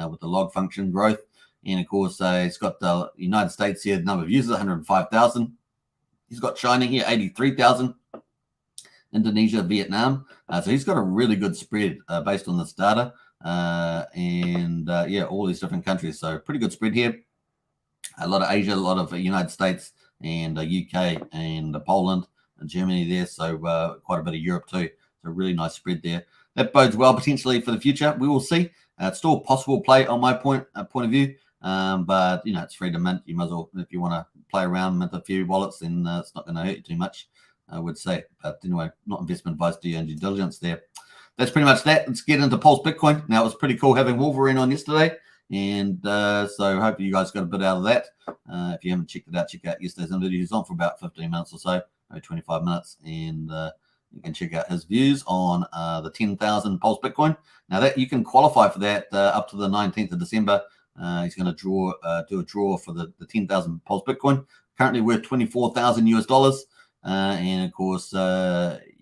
with the log function growth. And of course, he's got the United States here, the number of users, 105,000. He's got China here, 83,000. Indonesia, Vietnam. So he's got a really good spread based on this data. All these different countries. So pretty good spread here. A lot of Asia, a lot of United States and UK and Poland and Germany there. So quite a bit of Europe too. So really nice spread there. That bodes well potentially for the future. We will see. It's still a possible play on my point of view. But it's free to mint. You might as well, if you want to play around, mint a few wallets, then it's not going to hurt you too much, I would say. But anyway, not investment advice, do your due diligence there. That's pretty much that. Let's get into Pulse Bitcoin. Now, it was pretty cool having Wolverine on yesterday. And so hopefully you guys got a bit out of that. If you haven't checked it out, check out yesterday's video. He's on for about 15 minutes or so, maybe 25 minutes. And you can check out his views on the 10,000 Pulse Bitcoin. Now, that you can qualify for that up to the 19th of December. He's going to do a draw for the 10,000 Pulse Bitcoin. Currently worth $24,000 US. And of course,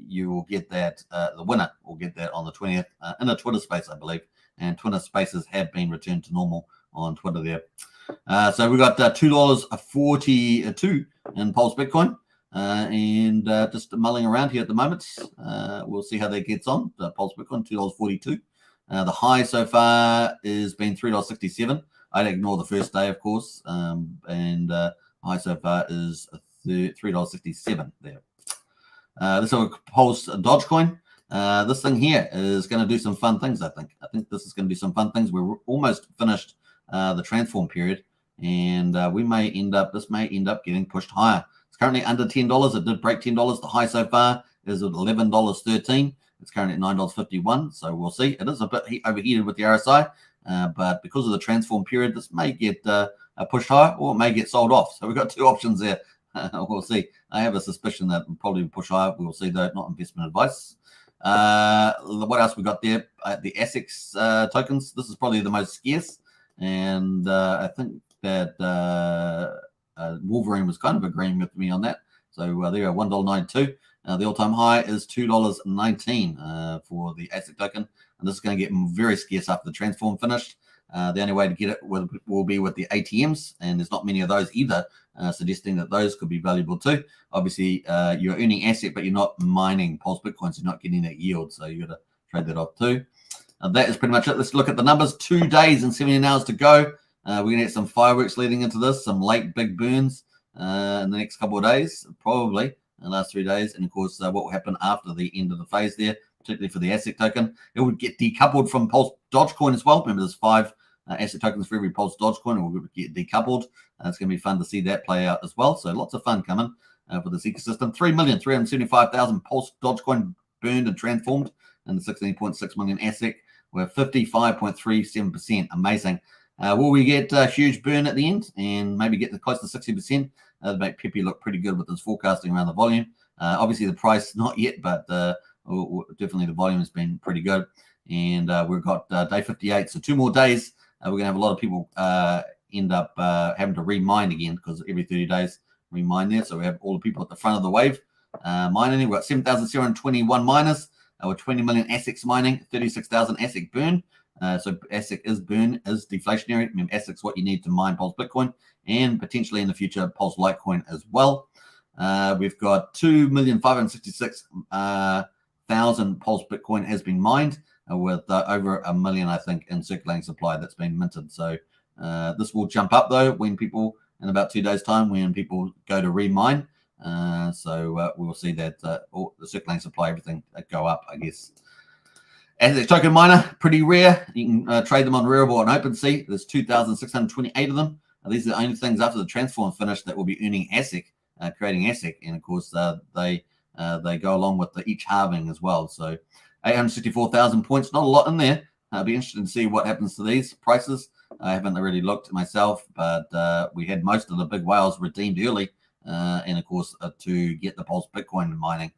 you will get that. The winner will get that on the 20th in a Twitter space, I believe. And Twitter spaces have been returned to normal on Twitter there. So we got $2.42 in Pulse Bitcoin. And just mulling around here at the moment. We'll see how that gets on. The Pulse Bitcoin, $2.42. The high so far has been $3.67. I'd ignore the first day, of course. High so far is $3.67 there. This is a Pulse Dogecoin. This thing here is going to do some fun things, I think. I think this is going to do some fun things. We're almost finished the transform period. And this may end up getting pushed higher. It's currently under $10. It did break $10. The high so far is at $11.13. It's currently at $9.51. So we'll see. It is a bit overheated with the RSI. But because of the transform period, this may get pushed higher or it may get sold off. So we've got 2 options there. We'll see. I have a suspicion that will probably push higher. We'll see, though. Not investment advice. What else we got there? The ASICs tokens. This is probably the most scarce. And I think that Wolverine was kind of agreeing with me on that. So there are $1.92. The all-time high is $2.19 for the ASIC token. And this is going to get very scarce after the transform finished. The only way to get it will be with the ATMs, and there's not many of those either, suggesting that those could be valuable too. Obviously, you're earning asset, but you're not mining Pulse Bitcoin, so you're not getting that yield. So you got to trade that off too. That is pretty much it. Let's look at the numbers. 2 days and 17 hours to go. We're going to get some fireworks leading into this, some late big burns in the next couple of days, probably in the last 3 days. And of course, what will happen after the end of the phase there, particularly for the ASIC token. It would get decoupled from Pulse Dogecoin as well. Remember, there's 5 ASIC tokens for every Pulse Dogecoin. It will get decoupled. It's going to be fun to see that play out as well. So lots of fun coming for this ecosystem. 3,375,000 Pulse Dogecoin burned and transformed, and the 16.6 million ASIC. We're 55.37%. Amazing. Will we get a huge burn at the end and maybe get close to 60%? That'd make Pepe look pretty good with his forecasting around the volume. Obviously, the price not yet, but definitely the volume has been pretty good. And we've got day 58, so 2 more days. We're going to have a lot of people end up having to remine again because every 30 days remine there. So we have all the people at the front of the wave mining. We've got 7,721 miners. With 20 million ASICs mining, 36,000 ASIC burn. So ASIC is burn, is deflationary. Remember, ASIC is what you need to mine Pulse Bitcoin and potentially in the future Pulse Litecoin as well. We've got 2,566,000 Pulse Bitcoin has been mined with over 1 million, I think, in circulating supply that's been minted. So this will jump up though when people in about 2 days' time when people go to remine. So we'll see that all the circulating supply, everything go up, I guess. As a token miner, pretty rare. You can trade them on Referral and OpenSea. There's 2,628 of them. These are the only things after the transform finish that will be earning ASIC, creating ASIC, and of course they go along with each halving as well. So 864,000 points, not a lot in there. I'll be interested to see what happens to these prices. I haven't really looked myself, but we had most of the big whales redeemed early. And of course, to get the Pulse Bitcoin mining.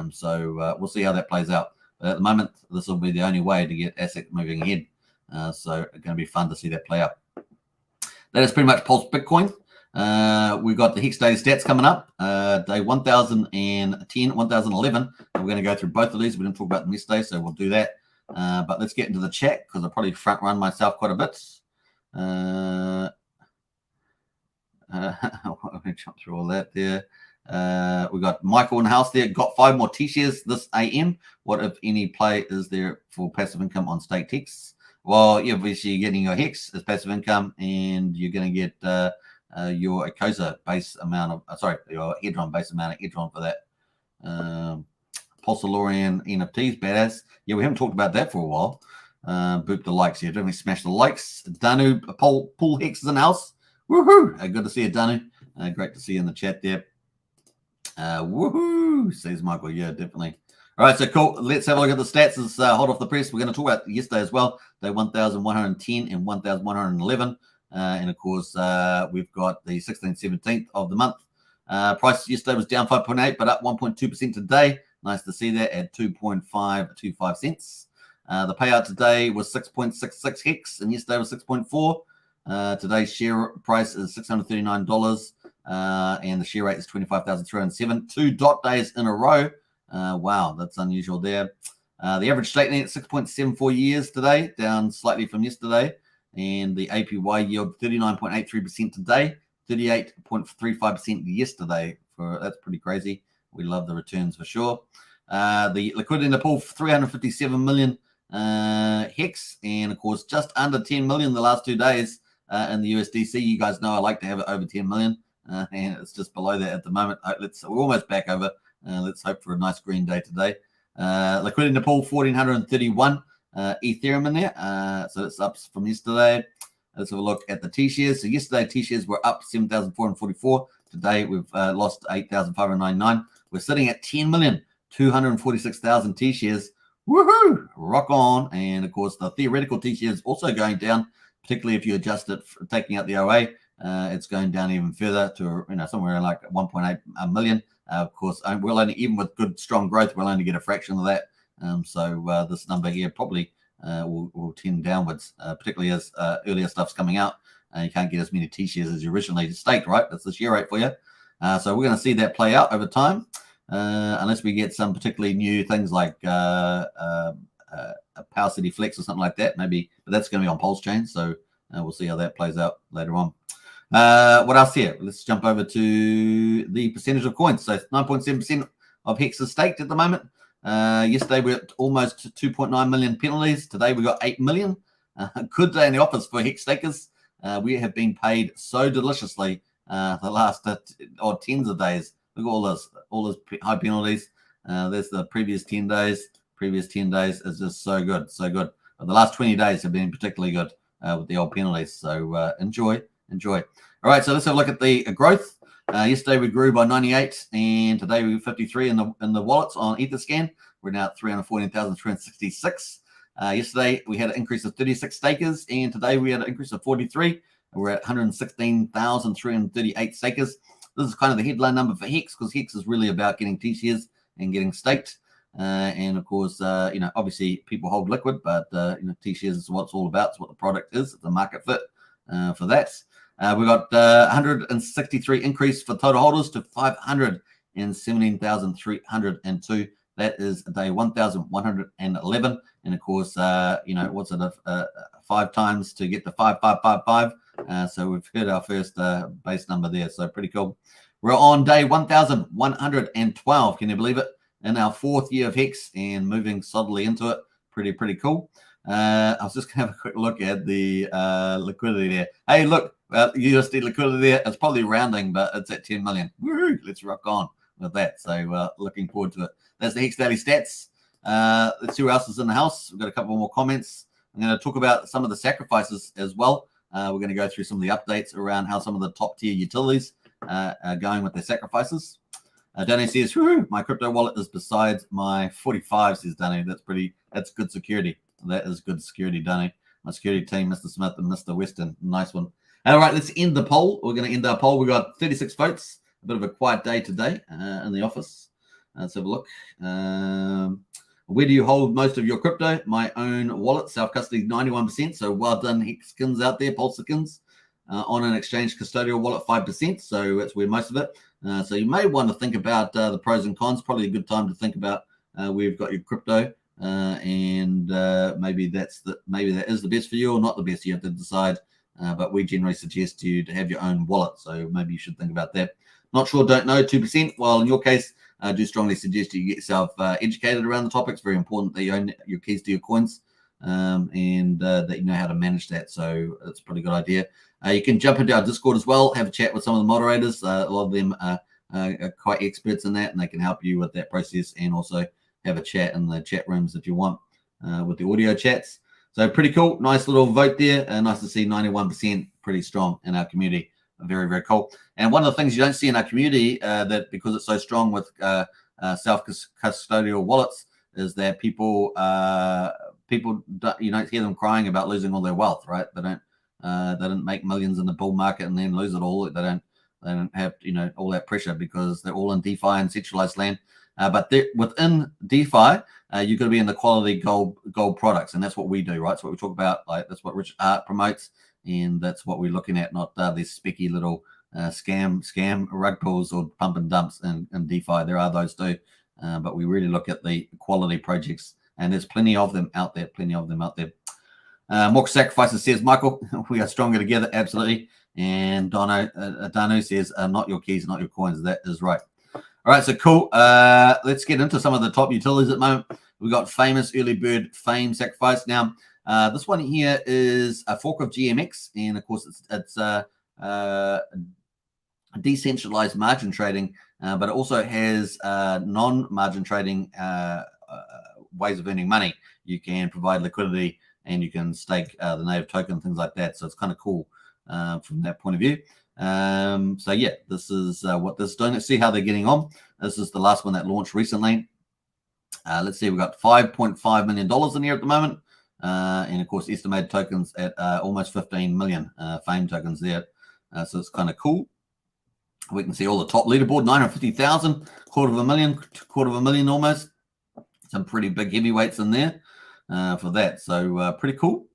So we'll see how that plays out. But at the moment, this will be the only way to get ASIC moving ahead. So it's going to be fun to see that play out. That is pretty much Pulse Bitcoin. We've got the Hex daily stats coming up. Day 1,010, 1,011. We're going to go through both of these. We didn't talk about them yesterday, so we'll do that. But let's get into the chat because I'll probably front run myself quite a bit. Let me jump through all that there. We got Michael in the house there. Got 5 more T-shares this AM. What, if any, play is there for passive income on stake Hex? Well, yeah, obviously you're getting your Hex as passive income, and you're going to get your Acosa base amount of your Hedron base amount of Hedron for that. Pulsarian NFTs, badass. Yeah, we haven't talked about that for a while. Boop the likes here. Definitely smash the likes. Danu, Paul Hex is in the house. Woohoo! Good to see you, Danu. Great to see you in the chat there. Woohoo! Says Michael. Yeah, definitely. All right, so cool. Let's have a look at the stats. It's hot off the press. We're going to talk about yesterday as well. Day 1,110 and 1,111. And of course, we've got the 16th, 17th of the month. Price yesterday was down 5.8, but up 1.2% today. Nice to see that at 2.525 cents. The payout today was 6.66 Hex, and yesterday was 6.4. Today's share price is $639, and the share rate is 25,307. 2 dot days in a row. Wow, that's unusual there. The average stake net 6.74 years today, down slightly from yesterday, and the APY yield 39.83% today, 38.35% yesterday. That's pretty crazy. We love the returns for sure. The liquidity in the pool 357 million Hex, and of course just under 10 million the last 2 days. In the USDC, you guys know I like to have it over 10 million, and it's just below that at the moment. We're almost back over. Let's hope for a nice green day today. Liquidity in the pool 1,431 Ethereum in there, so it's up from yesterday. Let's have a look at the T-shares. So yesterday T-shares were up 7,444. Today we've lost 8,599. We're sitting at 10,246,000 T-shares. Woohoo! Rock on! And of course the theoretical T-shares also going down. Particularly if you adjust it for taking out the OA, it's going down even further to somewhere like 1.8 million. Of course, we'll only, even with good strong growth, we'll only get a fraction of that. So this number here probably will tend downwards, particularly as earlier stuff's coming out. You can't get as many T-shares as you originally staked, right? That's the share rate for you. So we're going to see that play out over time, unless we get some particularly new things like a Power City Flex or something like that, maybe, but that's going to be on Pulsechain, so we'll see how that plays out later on. What else here? Let's jump over to the percentage of coins. So 9.7% of Hex is staked at the moment. Yesterday we were at almost 2.9 million penalties. Today we got 8 million. Good day in the office for Hex stakers. We have been paid so deliciously the last tens of days. Look at all those high penalties. There's the previous 10 days. Previous 10 days is just so good, so good. But the last 20 days have been particularly good with the old penalties. So enjoy. All right, so let's have a look at the growth. Yesterday we grew by 98, and today we were 53 in the wallets on Etherscan. We're now at 314,366. Yesterday, we had an increase of 36 stakers, and today we had an increase of 43. We're at 116,338 stakers. This is kind of the headline number for Hex, because Hex is really about getting T-shares and getting staked. And of course, obviously people hold liquid, but T-shares is what it's all about. It's what the product is. It's a market fit for that. We got 163 increase for total holders to 517,302. That is day 1,111. And of course, what's it? 5 times to get to 5555. So we've hit our first base number there. So pretty cool. We're on day 1,112. Can you believe it? In our 4th year of Hex and moving solidly into it. Pretty cool. I was just going to have a quick look at the liquidity there. Hey, look, USD liquidity there. It's probably rounding, but it's at 10 million. Woo! Let's rock on with that. So looking forward to it. That's the Hex Daily Stats. Let's see who else is in the house. We've got a couple more comments. I'm going to talk about some of the sacrifices as well. We're going to go through some of the updates around how some of the top tier utilities are going with their sacrifices. Danny says, whoo, my crypto wallet is besides my 45, says Danny. That's good security. That is good security, Danny. My security team, Mr. Smith and Mr. Weston. Nice one. All right, let's end the poll. We're going to end our poll. We got 36 votes. A bit of a quiet day today in the office. Let's have a look. Where do you hold most of your crypto? My own wallet, self-custody, 91%. So well done, Hexkins out there, Pulsechains. On an exchange custodial wallet, 5%. So that's where most of it. So you may want to think about the pros and cons. Probably a good time to think about where you've got your crypto, and maybe that is the best for you or not the best. You have to decide. But we generally suggest you to have your own wallet. So maybe you should think about that. Not sure, don't know, 2%. Well, in your case, I do strongly suggest you get yourself educated around the topic. It's very important that you own your keys to your coins, and that you know how to manage that. So it's a pretty good idea. You can jump into our Discord as well, have a chat with some of the moderators. A lot of them are quite experts in that, and they can help you with that process, and also have a chat in the chat rooms if you want with the audio chats. So pretty cool. Nice little vote there. Nice to see 91% pretty strong in our community. Very, very cool. And one of the things you don't see in our community that because it's so strong with self-custodial wallets is that people don't, you don't hear them crying about losing all their wealth, right? They don't make millions in the bull market and then lose it all. They don't have all that pressure because they're all in DeFi and centralized land. But within DeFi, you've got to be in the quality gold products, and that's what we do, right? That's what we talk about. Like that's what Richard Hart promotes, and that's what we're looking at, not these specky little scam rug pulls or pump and dumps in DeFi. There are those too, but we really look at the quality projects, and there's plenty of them out there. More sacrifices says Michael, we are stronger together, absolutely. And Danu says, not your keys, not your coins. That is right. All right, so cool. Let's get into some of the top utilities at the moment. We've got famous early bird fame sacrifice. Now, this one here is a fork of GMX, and of course, it's decentralized margin trading, but it also has non-margin trading ways of earning money. You can provide liquidity, and you can stake the native token, things like that. So it's kind of cool from that point of view. So yeah, this is what this is doing. Let's see how they're getting on. This is the last one that launched recently. Let's see, we've got $5.5 million in here at the moment. And of course, estimated tokens at almost 15 million fame tokens there. So it's kind of cool. We can see all the top leaderboard, 950,000, quarter of a million almost. Some pretty big heavyweights in there for that. So pretty cool.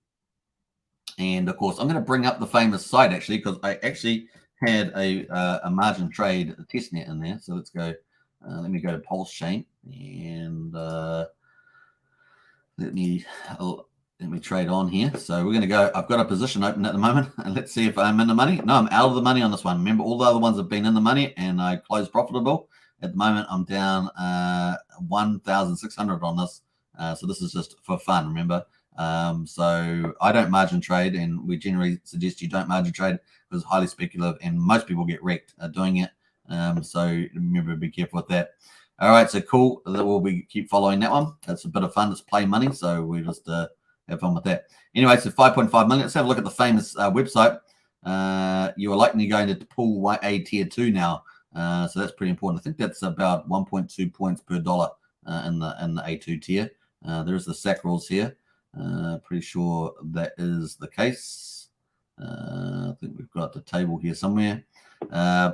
And of course, I'm going to bring up the famous site actually, because I actually had a margin trade testnet in there. So let's go. Let me go to Pulsechain and let me trade on here. So we're going to go. I've got a position open at the moment, and let's see if I'm in the money. No, I'm out of the money on this one. Remember, all the other ones have been in the money, and I closed profitable. At the moment, I'm down 1,600 on this. So this is just for fun. Remember. So I don't margin trade, and we generally suggest you don't margin trade because it's highly speculative and most people get wrecked doing it. So remember, be careful with that. All right, so cool. We'll keep following that one. That's a bit of fun. It's play money, so we just have fun with that. Anyway, so 5.5 million. Let's have a look at the famous website. You are likely going to pull a tier 2 now, so that's pretty important. I think that's about 1.2 points per dollar in the A2 tier. There's the SAC rules here. Pretty sure that is the case. I think we've got the table here somewhere.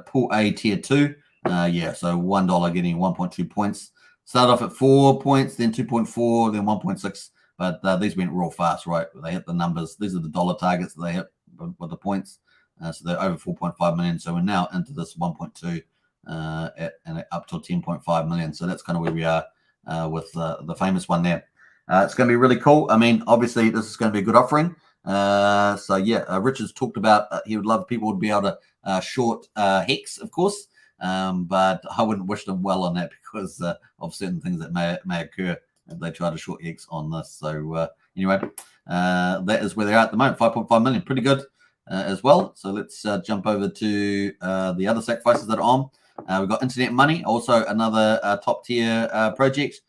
Pool A tier 2. Yeah, so $1 getting 1.2 points. Started off at 4 points, then 2.4, then 1.6. But these went real fast, right? They hit the numbers. These are the dollar targets that they hit with the points. So they're over 4.5 million. So we're now into this 1.2 and up to 10.5 million. So that's kind of where we are with the famous one there. It's going to be really cool. I mean, obviously, this is going to be a good offering. So yeah, Richard's talked about he would love people would be able to short Hex, of course. But I wouldn't wish them well on that because of certain things that may occur if they try to short Hex on this. So anyway, that is where they're at the moment. 5.5 million, pretty good as well. So let's jump over to the other sacrifices that are on. We've got Internet Money, also another top tier project.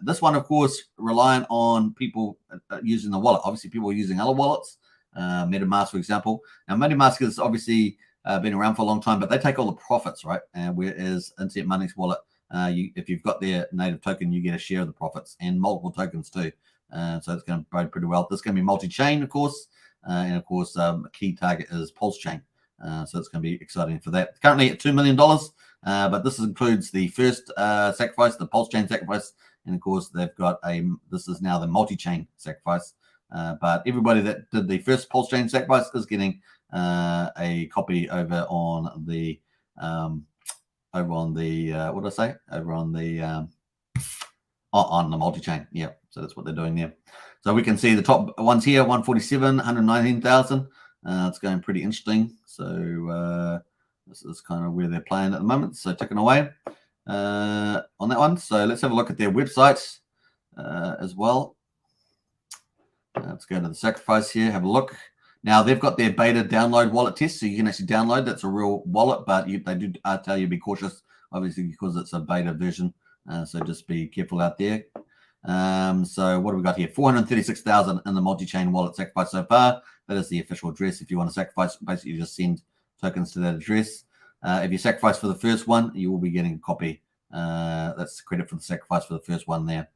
This one, of course, reliant on people using the wallet. Obviously, people are using other wallets, MetaMask, for example. Now, MetaMask has obviously been around for a long time, but they take all the profits, right? Whereas Internet Money's wallet, if you've got their native token, you get a share of the profits and multiple tokens too. So it's going to bode pretty well. This is going to be multi-chain, of course. And of course, a key target is Pulsechain. So it's going to be exciting for that. Currently at $2 million, but this includes the first sacrifice, the Pulsechain sacrifice. And of course, they've got this is now the multi-chain sacrifice. But everybody that did the first Pulsechain sacrifice is getting a copy over on the what did I say? Over on the multi-chain. Yeah, so that's what they're doing there. So we can see the top ones here: 147, 119,000. It's going pretty interesting. So this is kind of where they're playing at the moment. So ticking away on that one. So let's have a look at their website as well. Let's go to the sacrifice here, have a look. Now they've got their beta download wallet test, so you can actually download. That's a real wallet, but they do tell you to be cautious, obviously, because it's a beta version. So just be careful out there. So what have we got here? 436,000 in the multi-chain wallet sacrifice so far. That is the official address. If you want to sacrifice, basically you just send tokens to that address. If you sacrifice for the first one, you will be getting a copy. That's the credit for the sacrifice for the first one there.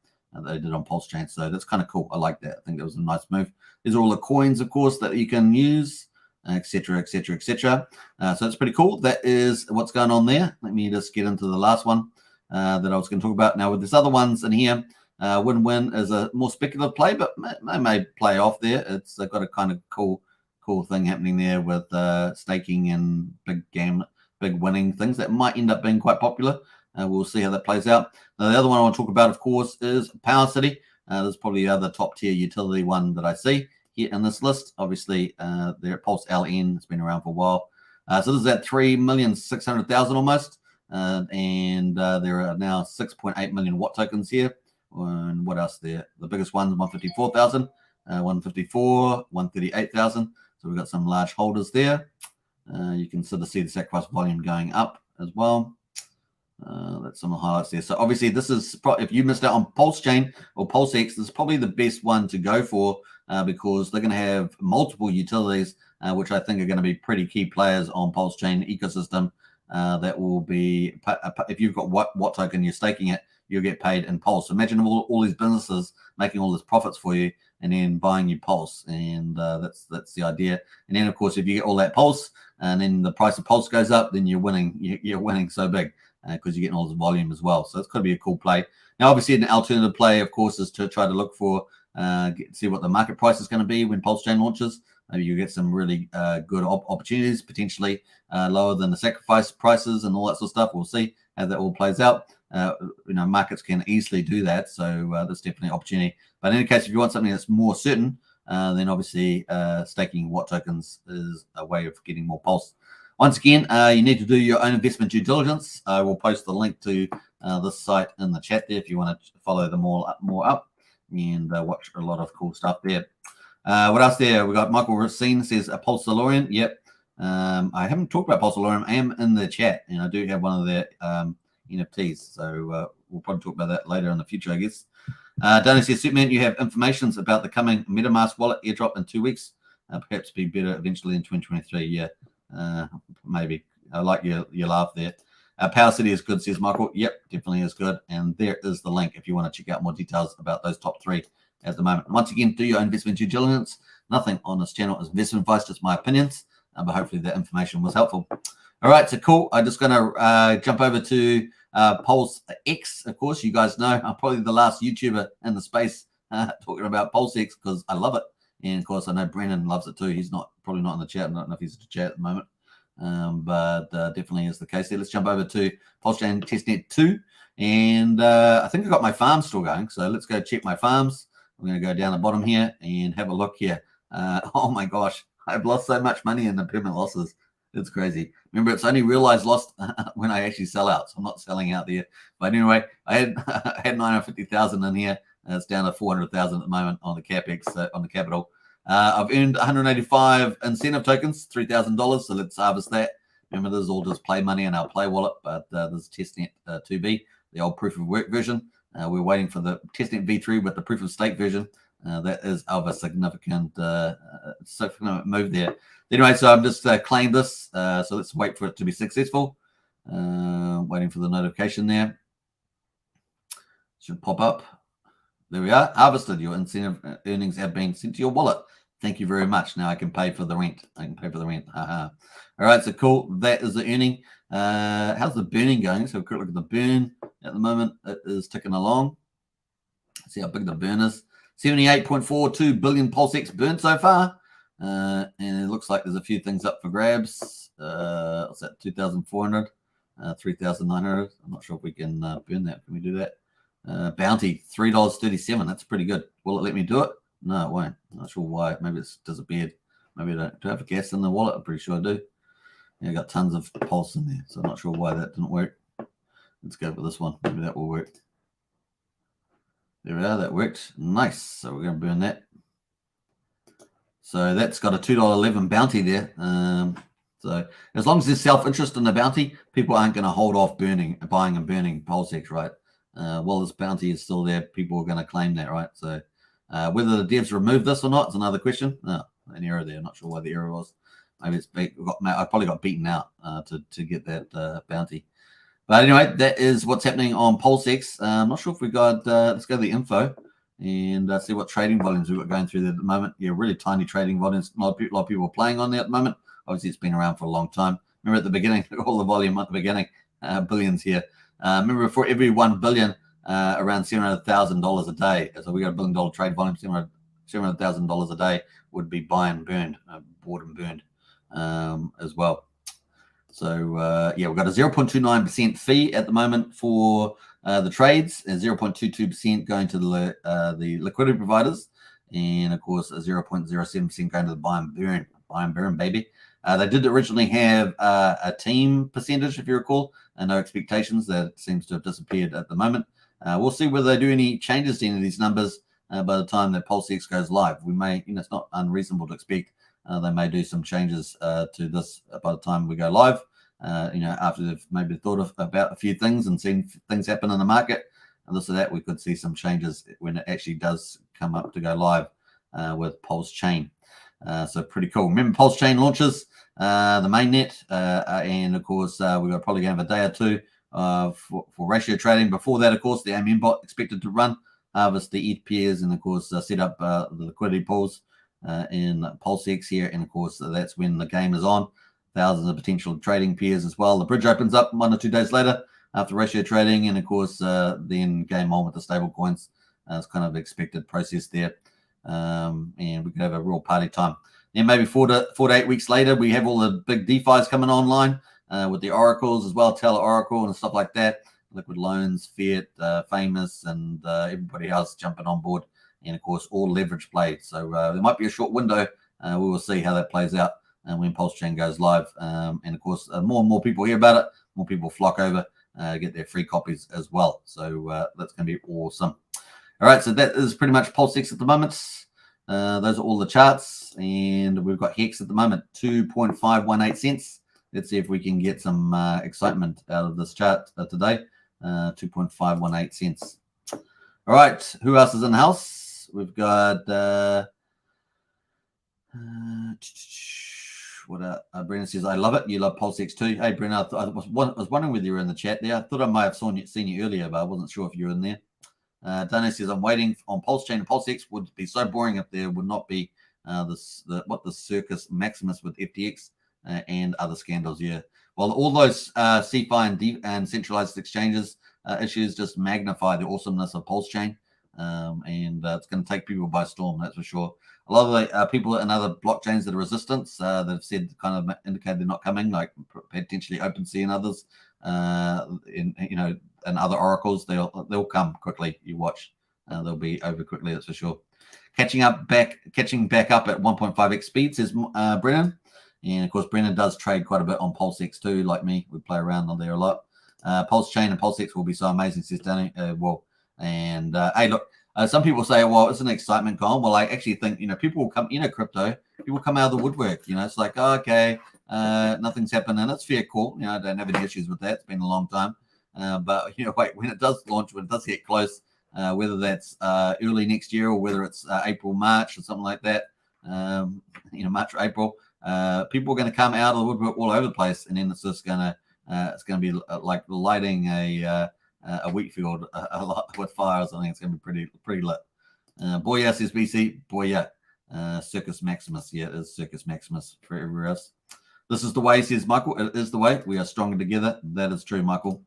They did on Pulsechain. So that's kind of cool. I like that. I think that was a nice move. These are all the coins, of course, that you can use, etc., etc., etc. So it's pretty cool. That is what's going on there. Let me just get into the last one that I was going to talk about. Now, with these other ones in here, Win-Win is a more speculative play, but may play off there. It's got a kind of cool thing happening there with staking and big winning things that might end up being quite popular. We'll see how that plays out. Now, the other one I want to talk about, of course, is Power City. This is probably the other top tier utility one that I see here in this list. Obviously, they're at Pulse LN. It's been around for a while. So this is at 3,600,000 almost. And there are now 6.8 million watt tokens here. And what else there? The biggest one's 154,000, 154, 138,000. So we've got some large holders there. You can sort of see the sacrifice volume going up as well. That's some of the highlights there. So obviously this is, if you missed out on Pulsechain or PulseX, this is probably the best one to go for because they're going to have multiple utilities, which I think are going to be pretty key players on Pulsechain ecosystem. That will be, if you've got watt token, you're staking it, you'll get paid in Pulse. Imagine all these businesses making all these profits for you and then buying you Pulse. And that's the idea. And then, of course, if you get all that Pulse and then the price of Pulse goes up, then you're winning. You're winning so big because you're getting all this volume as well. So it's going to be a cool play. Now, obviously, an alternative play, of course, is to try to look for, see what the market price is going to be when Pulsechain launches. Maybe you get some really good opportunities, potentially lower than the sacrifice prices and all that sort of stuff. We'll see how that all plays out. Markets can easily do that, so there's definitely an opportunity. But in any case, if you want something that's more certain, then obviously staking watt tokens is a way of getting more Pulse. Once again, you need to do your own investment due diligence. I will post the link to this site in the chat there if you want to follow them all more up and watch a lot of cool stuff there. What else there? We got Michael Racine says a Pulsarium. Yep. I haven't talked about Pulsarium. I am in the chat, and I do have one of their NFTs. So we'll probably talk about that later in the future, I guess. Danny says, Superman, you have information about the coming MetaMask wallet airdrop in 2 weeks. Perhaps be better eventually in 2023. Yeah, maybe. I like your laugh there. Power City is good, says Michael. Yep, definitely is good. And there is the link if you want to check out more details about those top three at the moment. Once again, do your own investment due diligence. Nothing on this channel is investment advice, just my opinions. But hopefully that information was helpful. All right, so cool. I'm just going to jump over to Pulsechain. Of course, you guys know I'm probably the last YouTuber in the space talking about Pulsechain because I love it. And of course, I know Brennan loves it too. He's probably not in the chat. I don't know if he's in the chat at the moment, but definitely is the case there. Let's jump over to Pulsechain Testnet 2. And I think I've got my farm still going. So let's go check my farms. I'm going to go down the bottom here and have a look here. Oh my gosh, I've lost so much money in the permanent losses. It's crazy. Remember, it's only realized lost when I actually sell out. So I'm not selling out there. But anyway, I had 950,000 in here. It's down to 400,000 at the moment on the capex, on the capital. I've earned 185 incentive tokens, $3,000. So let's harvest that. Remember, this is all just play money in our play wallet, but this is testnet 2B, the old proof of work version. We're waiting for the testnet V3 with the proof of stake version. That is of a significant move there. Anyway, so I'm just claimed this. So let's wait for it to be successful. Waiting for the notification there. Should pop up. There we are. Harvested. Your incentive earnings have been sent to your wallet. Thank you very much. Now I can pay for the rent. All right, so cool. That is the earning. How's the burning going? So quick look at the burn at the moment. It is ticking along. Let's see how big the burn is. 78.42 billion Pulsechain burned so far. And it looks like there's a few things up for grabs. What's that? 2,400, 3,900. I'm not sure if we can burn that. Can we do that? Bounty, $3.37. That's pretty good. Will it let me do it? No, it won't. I'm not sure why. Maybe it's disappeared. Maybe I don't. Do I have a gas in the wallet? I'm pretty sure I do. Yeah, I got tons of pulse in there. So I'm not sure why that didn't work. Let's go for this one. Maybe that will work. There we are. That worked. Nice. So we're going to burn that. So that's got a $2.11 bounty there. So as long as there's self-interest in the bounty, people aren't going to hold off buying and burning Pulsechain, right? While this bounty is still there, people are going to claim that, right? So whether the devs remove this or not is another question. No, an error there. I'm not sure why the error was. Maybe I probably got beaten out to get that bounty. But anyway, that is what's happening on Pulsechain. I'm not sure if we got. Let's go to the info and see what trading volumes we've got going through there at the moment. Yeah, really tiny trading volumes. A lot of people are playing on there at the moment. Obviously, it's been around for a long time. Remember at the beginning, all the volume at the beginning, billions here. Remember, for every 1 billion, around $700,000 a day. So we got a $1 billion trade volume, $700,000 a day would be bought and burned as well. So yeah, we've got a 0.29% fee at the moment for the trades, and 0.22% going to the liquidity providers, and of course a 0.07% going to the buy and burn, baby. They did originally have a team percentage, if you recall, and no expectations. That seems to have disappeared at the moment. We'll see whether they do any changes to any of these numbers by the time that Pulsechain goes live. We may, it's not unreasonable to expect they may do some changes to this by the time we go live. After they've maybe thought about a few things and seen things happen in the market and this or that, we could see some changes when it actually does come up to go live with Pulsechain. So pretty cool. Remember, Pulsechain launches the mainnet, and of course we're probably going to have a day or two for ratio trading. Before that, of course, the AMM bot expected to run, harvest the ETH pairs, and of course set up the liquidity pools in Pulsechain here, and of course that's when the game is on. Thousands of potential trading pairs as well. The bridge opens up 1 or 2 days later after ratio trading, and of course then game on with the stable coins. It's kind of expected process there, and we could have a real party time. Then maybe 4 to 8 weeks later, we have all the big DeFi's coming online with the oracles as well, Teller Oracle and stuff like that. Liquid Loans, Fiat, Famous, and everybody else jumping on board, and of course all leverage play. So there might be a short window. We will see how that plays out when Pulsechain goes live. And of course, more and more people hear about it, more people flock over, get their free copies as well. So that's going to be awesome. All right, so that is pretty much Pulsechain at the moment. Those are all the charts, and we've got Hex at the moment, 2.518 cents. Let's see if we can get some excitement out of this chart today. 2.518 cents. All right, who else is in the house? We've got Brennan says, I love it. You love Pulsechain too. Hey, Brennan, I was wondering whether you were in the chat there. I thought I might have seen you earlier, but I wasn't sure if you were in there. Dana says, I'm waiting on Pulsechain and Pulsex. Would be so boring if there would not be the Circus Maximus with FTX and other scandals. Yeah. Well, all those CeFi and centralized exchanges issues just magnify the awesomeness of Pulsechain. And it's going to take people by storm, that's for sure. A lot of the people in other blockchains that are resistance that have said, kind of indicated they're not coming, like potentially OpenSea and others, and other oracles, they'll come quickly. You watch, they'll be over quickly, that's for sure. Catching back up at 1.5x speed, says Brennan. And of course, Brennan does trade quite a bit on Pulsex too, like me. We play around on there a lot. Pulsechain and Pulsex will be so amazing, says Danny. Hey, look, some people say, well, it's an excitement gone. Well, I actually think, people will come, crypto, people come out of the woodwork. It's like, oh, okay, nothing's happened, and it's fair call. I don't have any issues with that. It's been a long time. But, wait, when it does launch, when it does get close, whether that's early next year or whether it's April, March or something like that, March or April, people are going to come out of the woodwork all over the place, and then it's just going to be like lighting a wheat field a lot with fires. I think it's going to be pretty lit. Boy, yes, says BC. Boy, yeah. Circus Maximus. Yeah, it is Circus Maximus for everywhere else. This is the way, says Michael. It is the way. We are stronger together. That is true, Michael.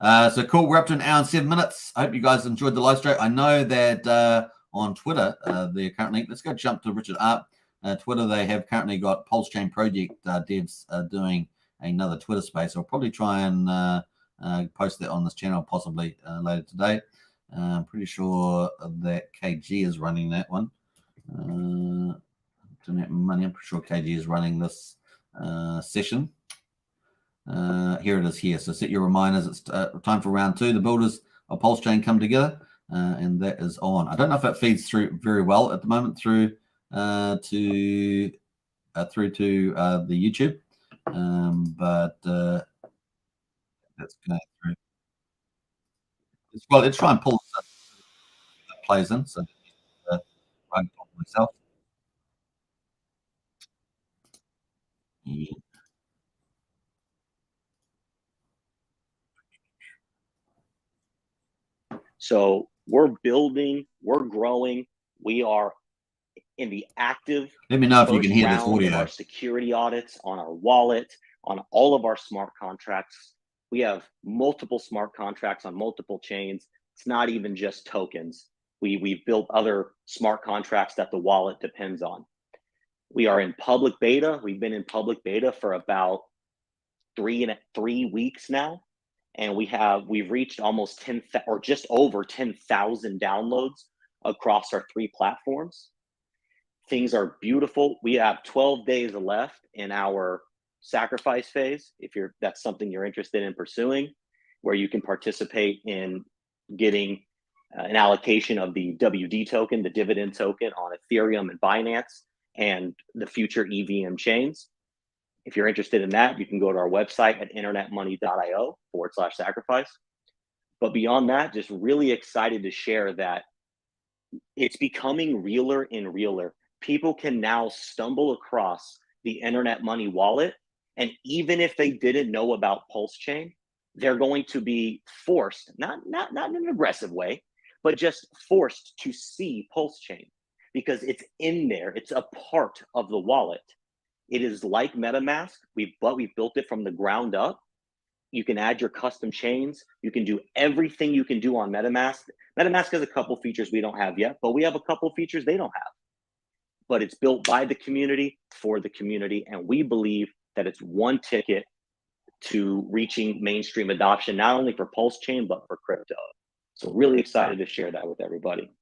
So cool. We're up to an hour and 7 minutes. I hope you guys enjoyed the live stream. I know that on Twitter, they're currently, let's go jump to Richard Arp. Twitter, they have currently got Pulsechain project devs doing another Twitter space. I'll probably try and post that on this channel possibly later today. I'm pretty sure that KG is running that one. Internet Money, I'm pretty sure KG is running this session. Here it is here. So set your reminders. It's time for round 2. The builders of Pulsechain come together, and that is on. I don't know if it feeds through very well at the moment through to the YouTube, but that's going through. It's trying to pull that plays in. So run myself. Yeah. So we're building, we're growing. We are in the active. Let me know if you can hear this audio. Of our security audits on our wallet, on all of our smart contracts. We have multiple smart contracts on multiple chains. It's not even just tokens. We've built other smart contracts that the wallet depends on. We are in public beta. We've been in public beta for about 3 weeks now. And we've reached almost 10 or just over 10,000 downloads across our 3 platforms. Things are beautiful. We have 12 days left in our sacrifice phase. If that's something you're interested in pursuing, where you can participate in getting an allocation of the WD token, the dividend token on Ethereum and Binance and the future EVM chains. If you're interested in that, you can go to our website at internetmoney.io/sacrifice. But beyond that, just really excited to share that it's becoming realer and realer. People can now stumble across the Internet Money wallet, and even if they didn't know about Pulsechain, they're going to be forced, not in an aggressive way, but just forced to see Pulsechain because it's in there. It's a part of the wallet. It is like MetaMask, but we built it from the ground up. You can add your custom chains. You can do everything you can do on MetaMask. MetaMask has a couple features we don't have yet, but we have a couple features they don't have. But it's built by the community, for the community, and we believe that it's one ticket to reaching mainstream adoption, not only for Pulsechain, but for crypto. So really excited to share that with everybody.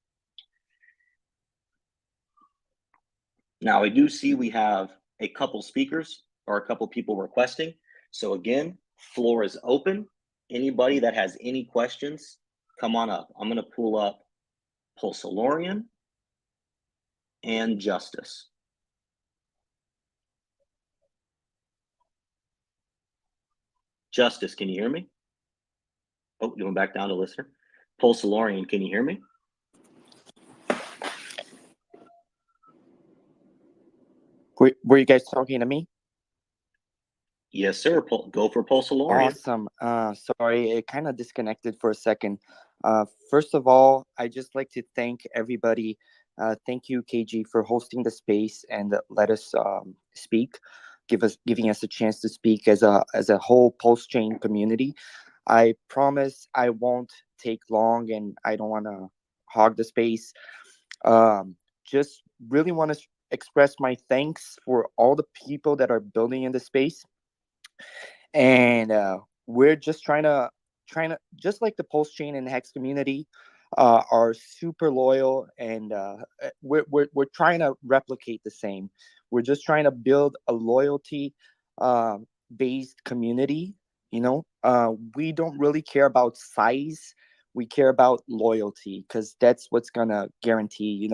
Now, I do see we have a couple speakers or a couple people requesting. So again, floor is open. Anybody that has any questions, come on up. I'm going to pull up Pulsechain and Justice. Justice, can you hear me? Oh, going back down to listener. Pulsechain, can you hear me? Were you guys talking to me? Yes, sir. Go for Pulsechain. Awesome. Sorry, it kind of disconnected for a second. First of all, I just like to thank everybody. Thank you, KG, for hosting the space and let us speak, giving us a chance to speak as a whole Pulsechain community. I promise I won't take long, and I don't want to hog the space. Just really want to express my thanks for all the people that are building in the space, and we're just trying to just like the Pulsechain and Hex community are super loyal, and we're trying to replicate the same. We're just trying to build a loyalty based community. We don't really care about size. We care about loyalty, because that's what's gonna guarantee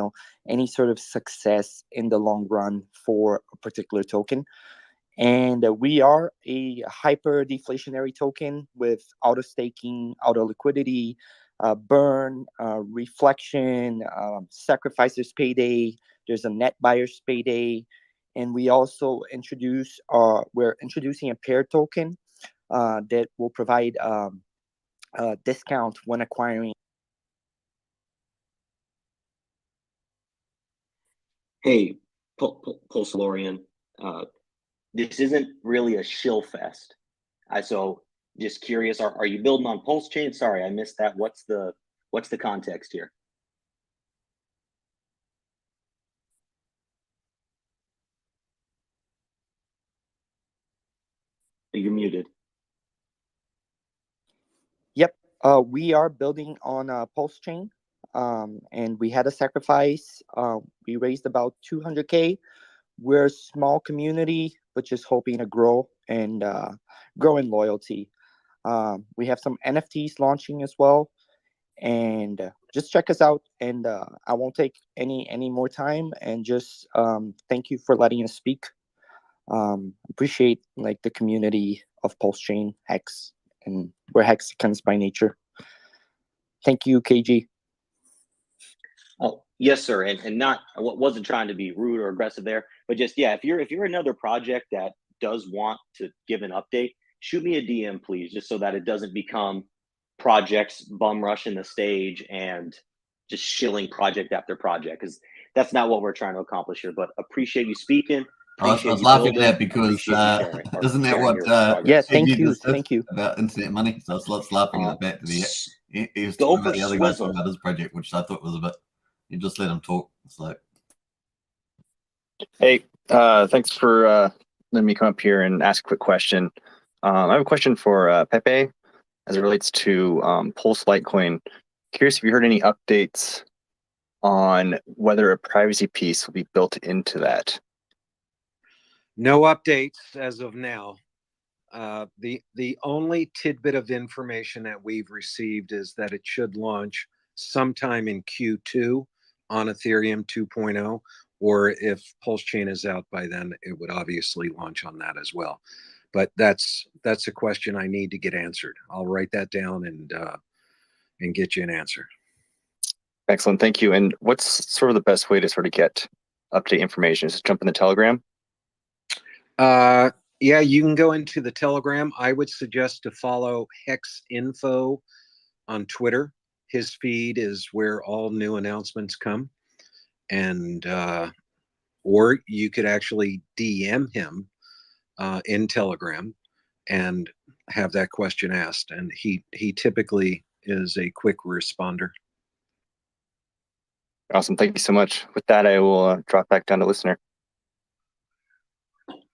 any sort of success in the long run for a particular token. And we are a hyper deflationary token with auto staking, auto liquidity, burn, reflection, sacrificers payday. There's a net buyers payday. And we also we're introducing a pair token that will provide a discount when acquiring. Hey, Pulselorian, this isn't really a shill fest. So just curious, are you building on Pulsechain? Sorry, I missed that. What's the context here? You're muted. Yep, we are building on Pulsechain, and we had a sacrifice. We raised about 200K. We're a small community, but just hoping to grow and grow in loyalty. We have some NFTs launching as well, and just check us out. And I won't take any more time. And just thank you for letting us speak. Appreciate like the community of Pulsechain, Hex, and we're Hexicans by nature. Thank you, KG. Oh, yes, sir. And not, I wasn't trying to be rude or aggressive there, but just, yeah, if you're another project that does want to give an update, shoot me a DM, please, just so that it doesn't become projects bum rushing the stage and just shilling project after project, because that's not what we're trying to accomplish here. But appreciate you speaking. I was laughing at that because isn't that what yeah, thank you about internet money? So I was laughing at that back to the he was go talking for about the other guys Swizzle. talking about his project, which I thought was a bit. You just let him talk. It's like, hey, thanks for letting me come up here and ask a quick question. I have a question for Pepe as it relates to Pulse Litecoin. Curious if you heard any updates on whether a privacy piece will be built into that. No updates as of now. The only tidbit of information that we've received is that it should launch sometime in Q2 on Ethereum 2.0, or if Pulsechain is out by then, it would obviously launch on that as well. But that's a question I need to get answered. I'll write that down and get you an answer. Excellent, thank you. And what's sort of the best way to sort of get update information? Just jump in the Telegram? Yeah, you can go into the Telegram. I would suggest to follow Hex Info on Twitter. His feed is where all new announcements come. And or you could actually DM him in Telegram and have that question asked. And he typically is a quick responder. Awesome, thank you so much. With that, I will drop back down to listener.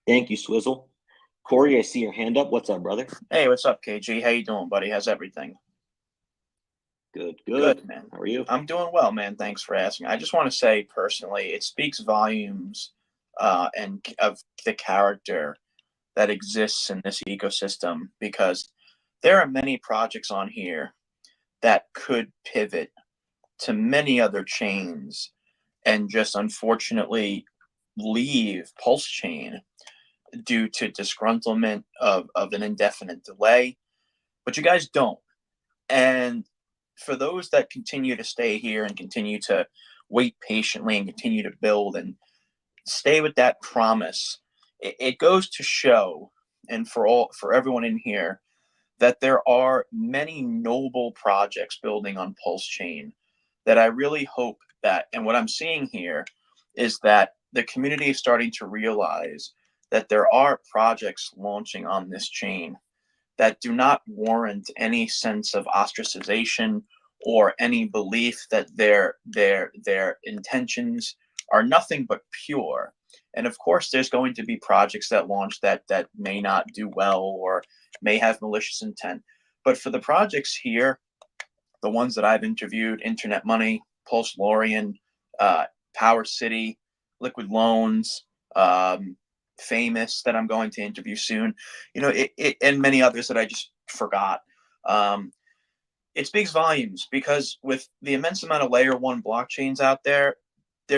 Thank you, Swizzle. Corey, I see your hand up. What's up, brother? Hey, what's up, KG? How you doing, buddy? How's everything? Good, man. How are you? I'm doing well, man. Thanks for asking. I just want to say personally, it speaks volumes and of the character that exists in this ecosystem, because there are many projects on here that could pivot to many other chains and just unfortunately leave Pulsechain due to disgruntlement of an indefinite delay, but you guys don't. And for those that continue to stay here and continue to wait patiently and continue to build and stay with that promise, it goes to show, and for everyone in here, that there are many noble projects building on Pulsechain that I really hope that, and what I'm seeing here is that the community is starting to realize that there are projects launching on this chain that do not warrant any sense of ostracization or any belief that their intentions are nothing but pure. And of course, there's going to be projects that launch that may not do well or may have malicious intent. But for the projects here, the ones that I've interviewed, Internet Money, Pulse Lorian, Power City, Liquid Loans, Famous, that I'm going to interview soon, and many others that I just forgot. It speaks volumes, because with the immense amount of layer one blockchains out there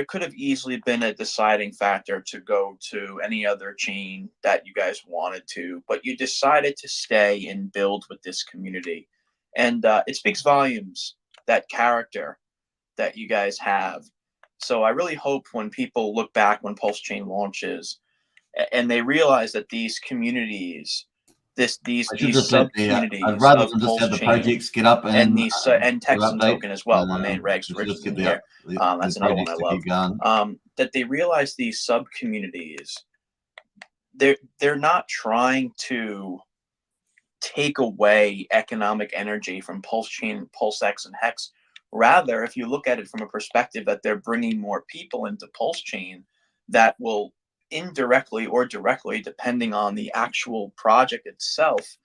could have easily been a deciding factor to go to any other chain that you guys wanted to, but you decided to stay and build with this community. And it speaks volumes, that character that you guys have. So I really hope when people look back when Pulsechain launches and they realize that these communities, these sub communities I'd rather of than just have the Pulsechain projects get up and these and Texan update, Token as well, my main Regs just Rich is get in here. That's another one I love. That they realize these sub communities, they're not trying to take away economic energy from Pulsechain, PulseX, and Hex. Rather, if you look at it from a perspective that they're bringing more people into Pulsechain that will indirectly or directly, depending on the actual project itself,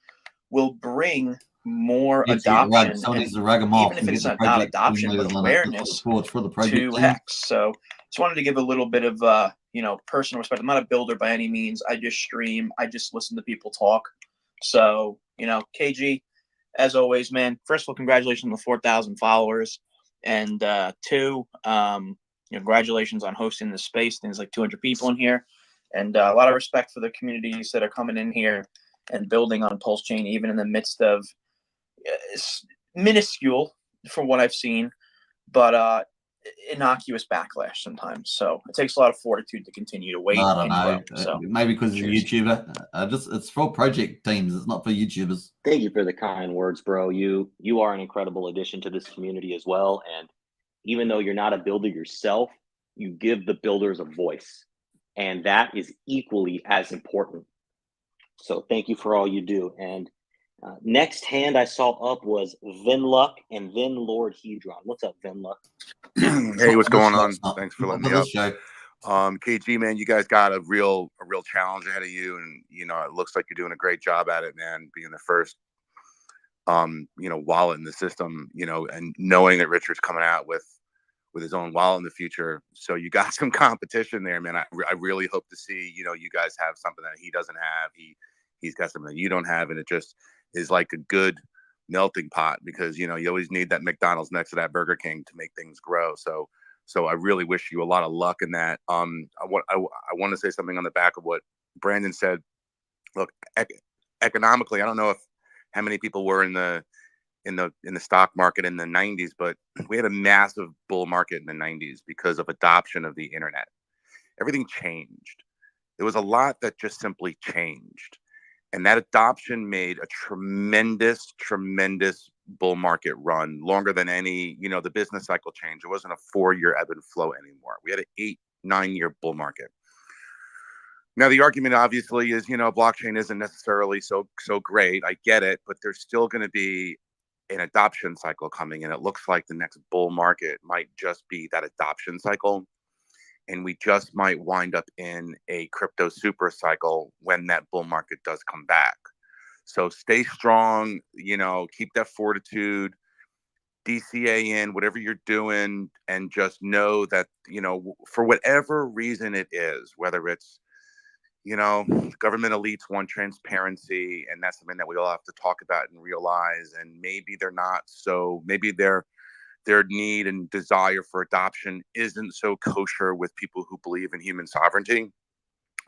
will bring more adoption, and even if it's not adoption, but awareness to Hex. So just wanted to give a little bit of personal respect. I'm not a builder by any means. I just stream. I just listen to people talk. So KG, as always, man. First of all, congratulations on the 4,000 followers, and two, congratulations on hosting the space. Things like 200 people in here, and a lot of respect for the communities that are coming in here and building on Pulsechain, even in the midst of minuscule, from what I've seen, but innocuous backlash sometimes. So it takes a lot of fortitude to continue to wait. I don't know. Grow. So maybe because he's a YouTuber. It's for project teams. It's not for YouTubers. Thank you for the kind words, bro. You are an incredible addition to this community as well. And even though you're not a builder yourself, you give the builders a voice, and that is equally as important. So thank you for all you do. And next hand I saw up was Vinluck and Vin Lord Hedron. What's up, Vinluck? Hey, what's going on? Thanks for letting me up. KG, man, you guys got a real challenge ahead of you, and it looks like you're doing a great job at it, man. Being the first, wallet in the system, and knowing that Richard's coming out with his own wallet in the future, so you got some competition there, man. I really hope to see, you guys have something that he doesn't have. He's got something that you don't have, and it just is like a good melting pot, because you always need that McDonald's next to that Burger King to make things grow. So I really wish you a lot of luck in that. I want to say something on the back of what Brandon said. Look, economically, I don't know how many people were in the stock market in the 90s, but we had a massive bull market in the 90s because of adoption of the internet. Everything changed. There was a lot that just simply changed. And that adoption made a tremendous bull market run, longer than any, the business cycle change. It wasn't a 4-year ebb and flow anymore. We had an 8-9-year bull market. Now, the argument obviously is, blockchain isn't necessarily so great. I get it, but there's still going to be an adoption cycle coming, and it looks like the next bull market might just be that adoption cycle. And we just might wind up in a crypto super cycle when that bull market does come back. So stay strong, keep that fortitude, DCA in whatever you're doing, and just know that, for whatever reason it is, whether it's, government elites want transparency, and that's something that we all have to talk about and realize. And maybe they're not, so maybe their need and desire for adoption isn't so kosher with people who believe in human sovereignty.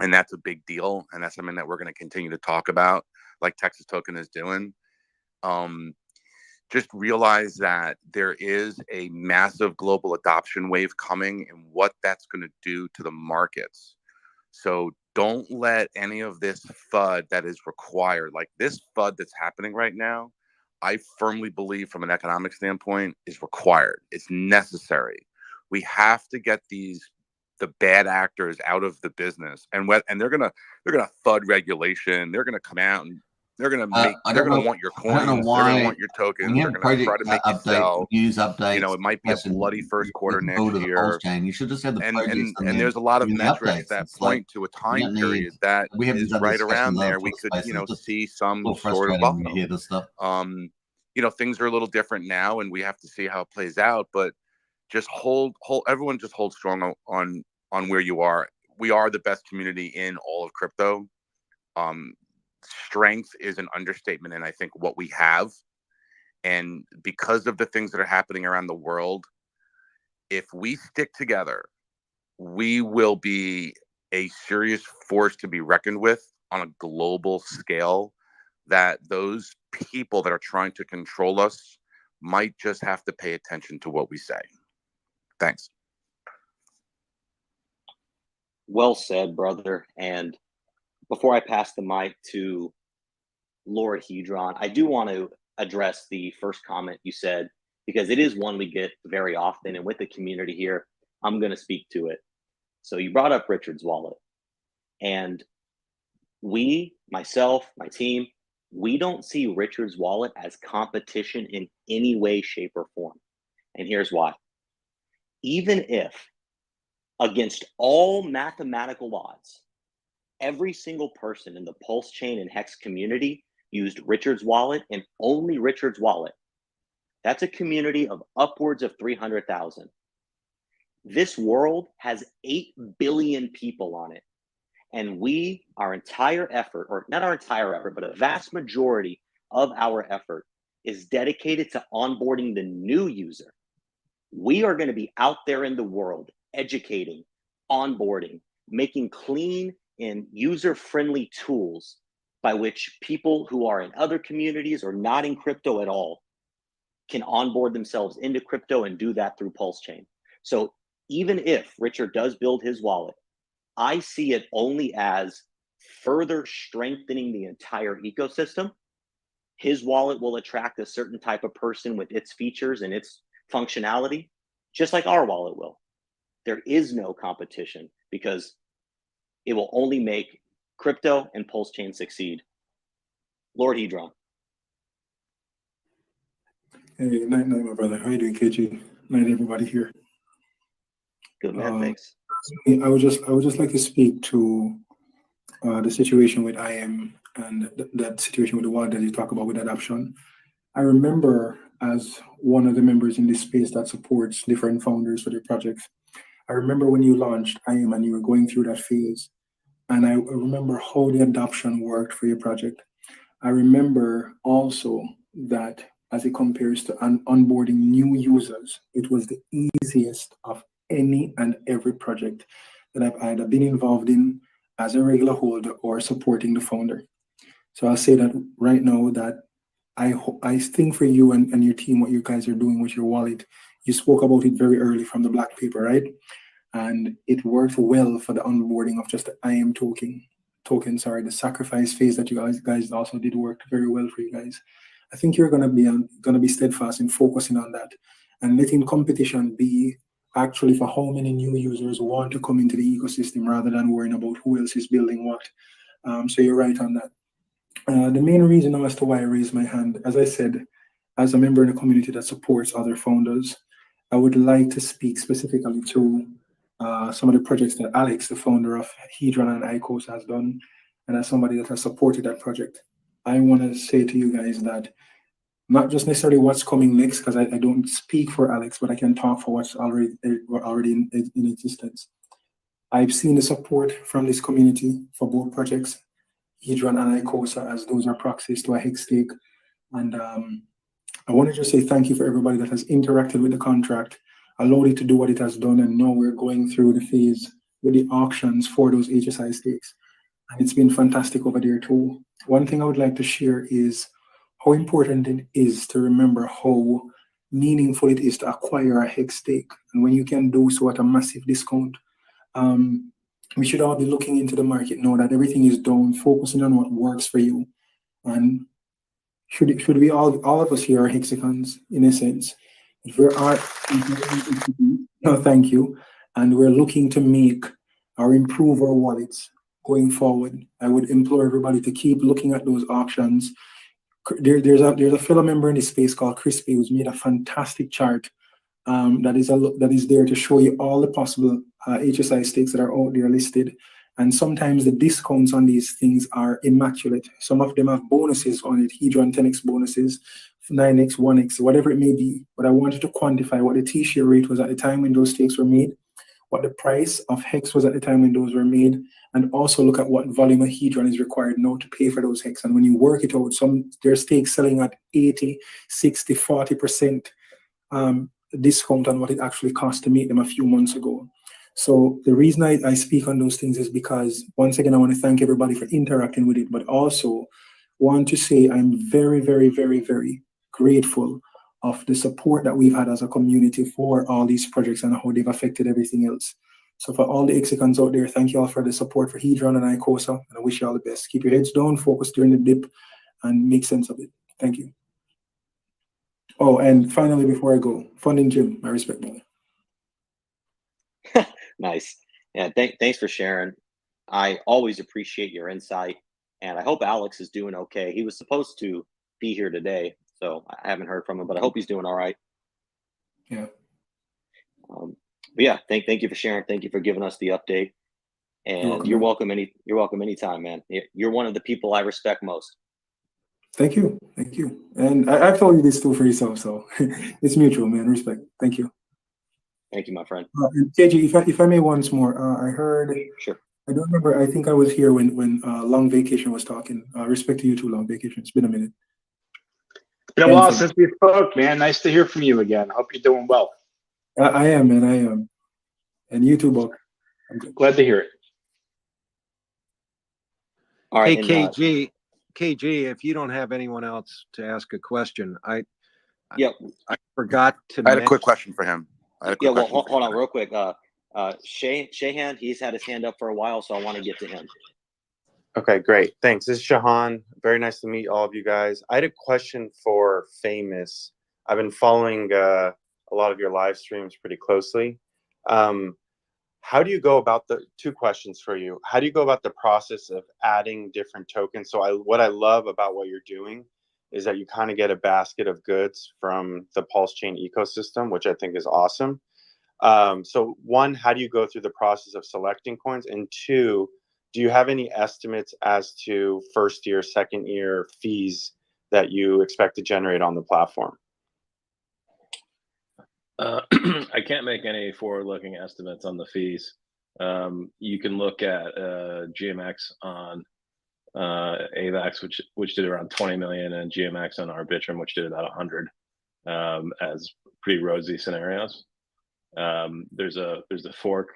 And that's a big deal. And that's something that we're going to continue to talk about, like Texas Token is doing. Just realize that there is a massive global adoption wave coming, and what that's going to do to the markets. So don't let any of this FUD that is required, like this FUD that's happening right now, I firmly believe from an economic standpoint is required. It's necessary. We have to get the bad actors out of the business, and they're gonna FUD regulation. They're gonna come out and they're gonna want your coins. They're gonna want your tokens. They're gonna try to make you sell. News updates. You know, it might be a bloody first quarter next year. You should just have the and there's a lot of metrics that point to a time period that is right around there. We could, you know, see some sort of bubble. Hear this stuff. You know, things are a little different now, and we have to see how it plays out. But just everyone just hold strong on where you are. We are the best community in all of crypto. Strength is an understatement, and I think what we have. And because of the things that are happening around the world, if we stick together, we will be a serious force to be reckoned with on a global scale, that those people that are trying to control us might just have to pay attention to what we say. Thanks. Well said, brother. And before I pass the mic to Lord Hedron, I do want to address the first comment you said, because it is one we get very often, and with the community here, I'm going to speak to it. So you brought up Richard's wallet, and myself, my team, we don't see Richard's wallet as competition in any way, shape, or form. And here's why. Even if, against all mathematical odds, every single person in the Pulsechain and Hex community used Richard's wallet and only Richard's wallet, that's a community of upwards of 300,000. This world has 8 billion people on it. And our entire effort, or not our entire effort, but a vast majority of our effort is dedicated to onboarding the new user. We are going to be out there in the world educating, onboarding, making clean and user-friendly tools by which people who are in other communities or not in crypto at all can onboard themselves into crypto and do that through Pulsechain. So even if Richard does build his wallet, I see it only as further strengthening the entire ecosystem. His wallet will attract a certain type of person with its features and its functionality, just like our wallet will. There is no competition because it will only make crypto and Pulsechain succeed. Lord Hedron. Hey, night, my brother. How you doing, KG? Night, everybody here. Good man, thanks. I would just like to speak to the situation with IM and that situation with the wallet that you talk about with adoption. I remember, as one of the members in this space that supports different founders for their projects, I remember when you launched IM and you were going through that phase, and I remember how the adoption worked for your project. I remember also that as it compares to onboarding new users, it was the easiest of any and every project that I've either been involved in as a regular holder or supporting the founder. So I'll say that right now that I think for you and your team, what you guys are doing with your wallet, you spoke about it very early from the black paper, right? And it worked well for the onboarding of just the IM token, the sacrifice phase that you guys also did work very well for you guys. I think you're gonna be steadfast in focusing on that and letting competition be actually for how many new users want to come into the ecosystem rather than worrying about who else is building what. So you're right on that. The main reason as to why I raised my hand, as I said, as a member in a community that supports other founders, I would like to speak specifically to some of the projects that Alex, the founder of Hedron and ICOS, has done, and as somebody that has supported that project. I want to say to you guys that not just necessarily what's coming next, because I don't speak for Alex, but I can talk for what's already in existence. I've seen the support from this community for both projects, Hedron and ICOSA, as those are proxies to a Hex stake. And I want to just say thank you for everybody that has interacted with the contract, allowed it to do what it has done, and now we're going through the phase with the auctions for those HSI stakes. And it's been fantastic over there too. One thing I would like to share is how important it is to remember how meaningful it is to acquire a Hex stake. And when you can do so at a massive discount, we should all be looking into the market, know that everything is down, focusing on what works for you. And should we all of us here are hexagons in a sense. If we are, no, thank you, and we're looking to make or improve our wallets going forward, I would implore everybody to keep looking at those options. There's a fellow member in this space called Crispy who's made a fantastic chart that is there to show you all the possible HSI stakes that are out there listed. And sometimes the discounts on these things are immaculate. Some of them have bonuses on it, Hedron 10x bonuses, 9x, 1x, whatever it may be. But I wanted to quantify what the T-share rate was at the time when those stakes were made, what the price of Hex was at the time when those were made, and also look at what volume of Hedron is required now to pay for those Hex. And when you work it out, their stakes selling at 80, 60, 40% discount on what it actually cost to make them a few months ago. So the reason I speak on those things is because, once again, I want to thank everybody for interacting with it, but also want to say I'm very, very, very, very grateful of the support that we've had as a community for all these projects and how they've affected everything else. So for all the Hexicans out there, thank you all for the support for Hedron and ICOSA, and I wish you all the best. Keep your heads down, focus during the dip, and make sense of it. Thank you. Oh, and finally, before I go, Funding Jim, my respect, brother. Nice. Yeah, thanks for sharing. I always appreciate your insight, and I hope Alex is doing okay. He was supposed to be here today, so I haven't heard from him, but I hope he's doing all right. Yeah. But yeah, thank you for sharing. Thank you for giving us the update. And you're welcome anytime, man. You're one of the people I respect most. Thank you. And I've told you this too for yourself, so it's mutual, man. Respect. Thank you. Thank you, my friend. KG, if I may once more, I heard. Sure. I don't remember. I think I was here when Long Vacation was talking. Respect to you too, Long Vacation. It's been a minute. It's been a while since we spoke, man. Nice to hear from you again. Hope you're doing well. I am, man. I am. And you too, Buck. I'm good. Glad to hear it. All right. Hey, KG, if you don't have anyone else to ask a question, I forgot to. I had a quick question for him. Hold on, real quick. Shahan, he's had his hand up for a while, so I want to get to him. Okay, great. Thanks. This is Shahan. Very nice to meet all of you guys. I had a question for Famous. I've been following a lot of your live streams pretty closely. How do you go about two questions for you. How do you go about the process of adding different tokens? So what I love about what you're doing is that you kind of get a basket of goods from the Pulsechain ecosystem, which I think is awesome. So one, how do you go through the process of selecting coins? And two, do you have any estimates as to first year, second year fees that you expect to generate on the platform? I can't make any forward-looking estimates on the fees. You can look at GMX on AVAX, which did around 20 million, and GMX on Arbitrum, which did about 100, as pretty rosy scenarios. There's a fork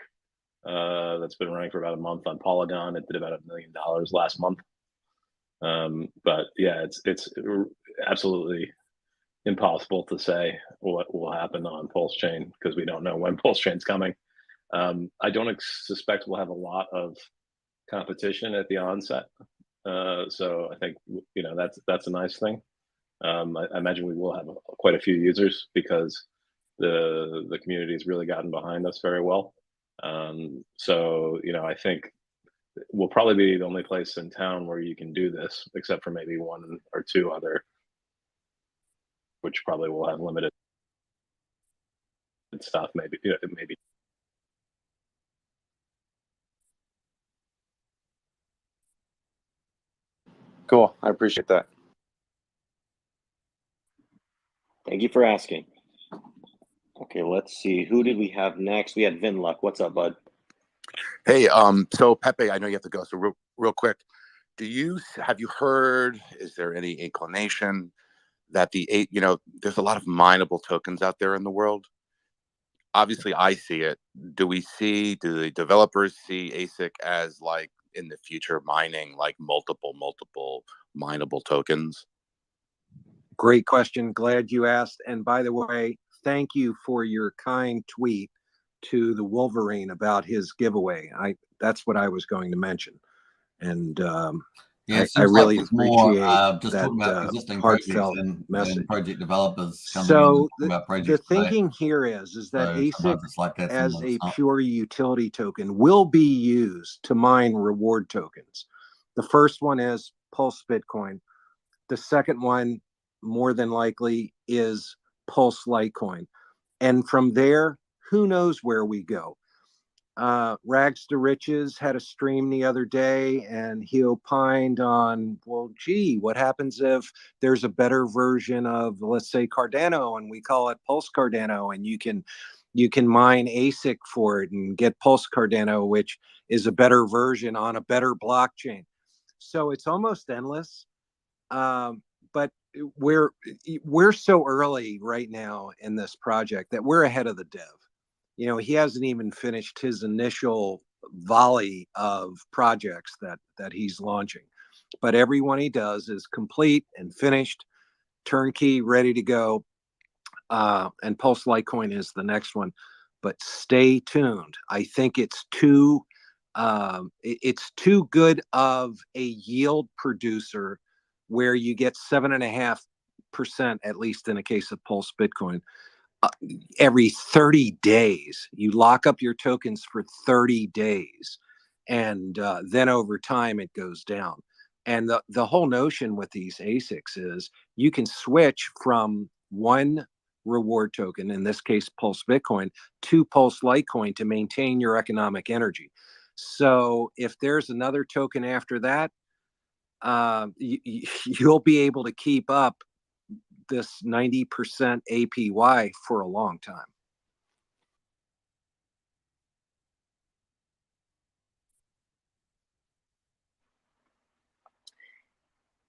that's been running for about a month on Polygon. It did about $1 million last month. But yeah, it's absolutely impossible to say what will happen on Pulsechain because we don't know when Pulsechain's coming. I don't suspect we'll have a lot of competition at the onset. So I think that's a nice thing. I imagine we will have quite a few users because the community has really gotten behind us very well. So I think we'll probably be the only place in town where you can do this, except for maybe one or two other, which probably will have limited stuff. Maybe. Cool. I appreciate that. Thank you for asking. Okay, let's see. Who did we have next? We had Vinluck. What's up, bud? Hey, so Pepe, I know you have to go. So real quick, have you heard? Is there any inclination that there's a lot of mineable tokens out there in the world? Obviously, I see it. Do the developers see ASIC as like in the future mining like multiple mineable tokens? Great question. Glad you asked. And by the way, thank you for your kind tweet to the Wolverine about his giveaway. That's what I was going to mention, and Yeah, it I seems really like it's more appreciate just that talking about existing projects heartfelt and message. project developers coming in and So talking about the projects today. thinking here is that So ASIC sometimes it's like that, as sometimes a it's not. pure utility token will be used to mine reward tokens. The first one is Pulse Bitcoin. The second one, more than likely, is Pulse Litecoin. And from there, who knows where we go. Rags to Riches had a stream the other day, and he opined on, well, gee, what happens if there's a better version of, let's say, Cardano, and we call it Pulse Cardano, and you can mine ASIC for it and get Pulse Cardano, which is a better version on a better blockchain. So it's almost endless. But we're so early right now in this project that we're ahead of the dev. You know, he hasn't even finished his initial volley of projects that he's launching. But every one he does is complete and finished, turnkey, ready to go. And Pulse Litecoin is the next one. But stay tuned. I think it's too good of a yield producer where you get 7.5%, at least in a case of Pulse Bitcoin. Every 30 days, you lock up your tokens for 30 days, and then over time it goes down. And the whole notion with these ASICs is you can switch from one reward token, in this case Pulse Bitcoin, to Pulse Litecoin to maintain your economic energy. So if there's another token after that, you'll be able to keep up this 90% APY for a long time.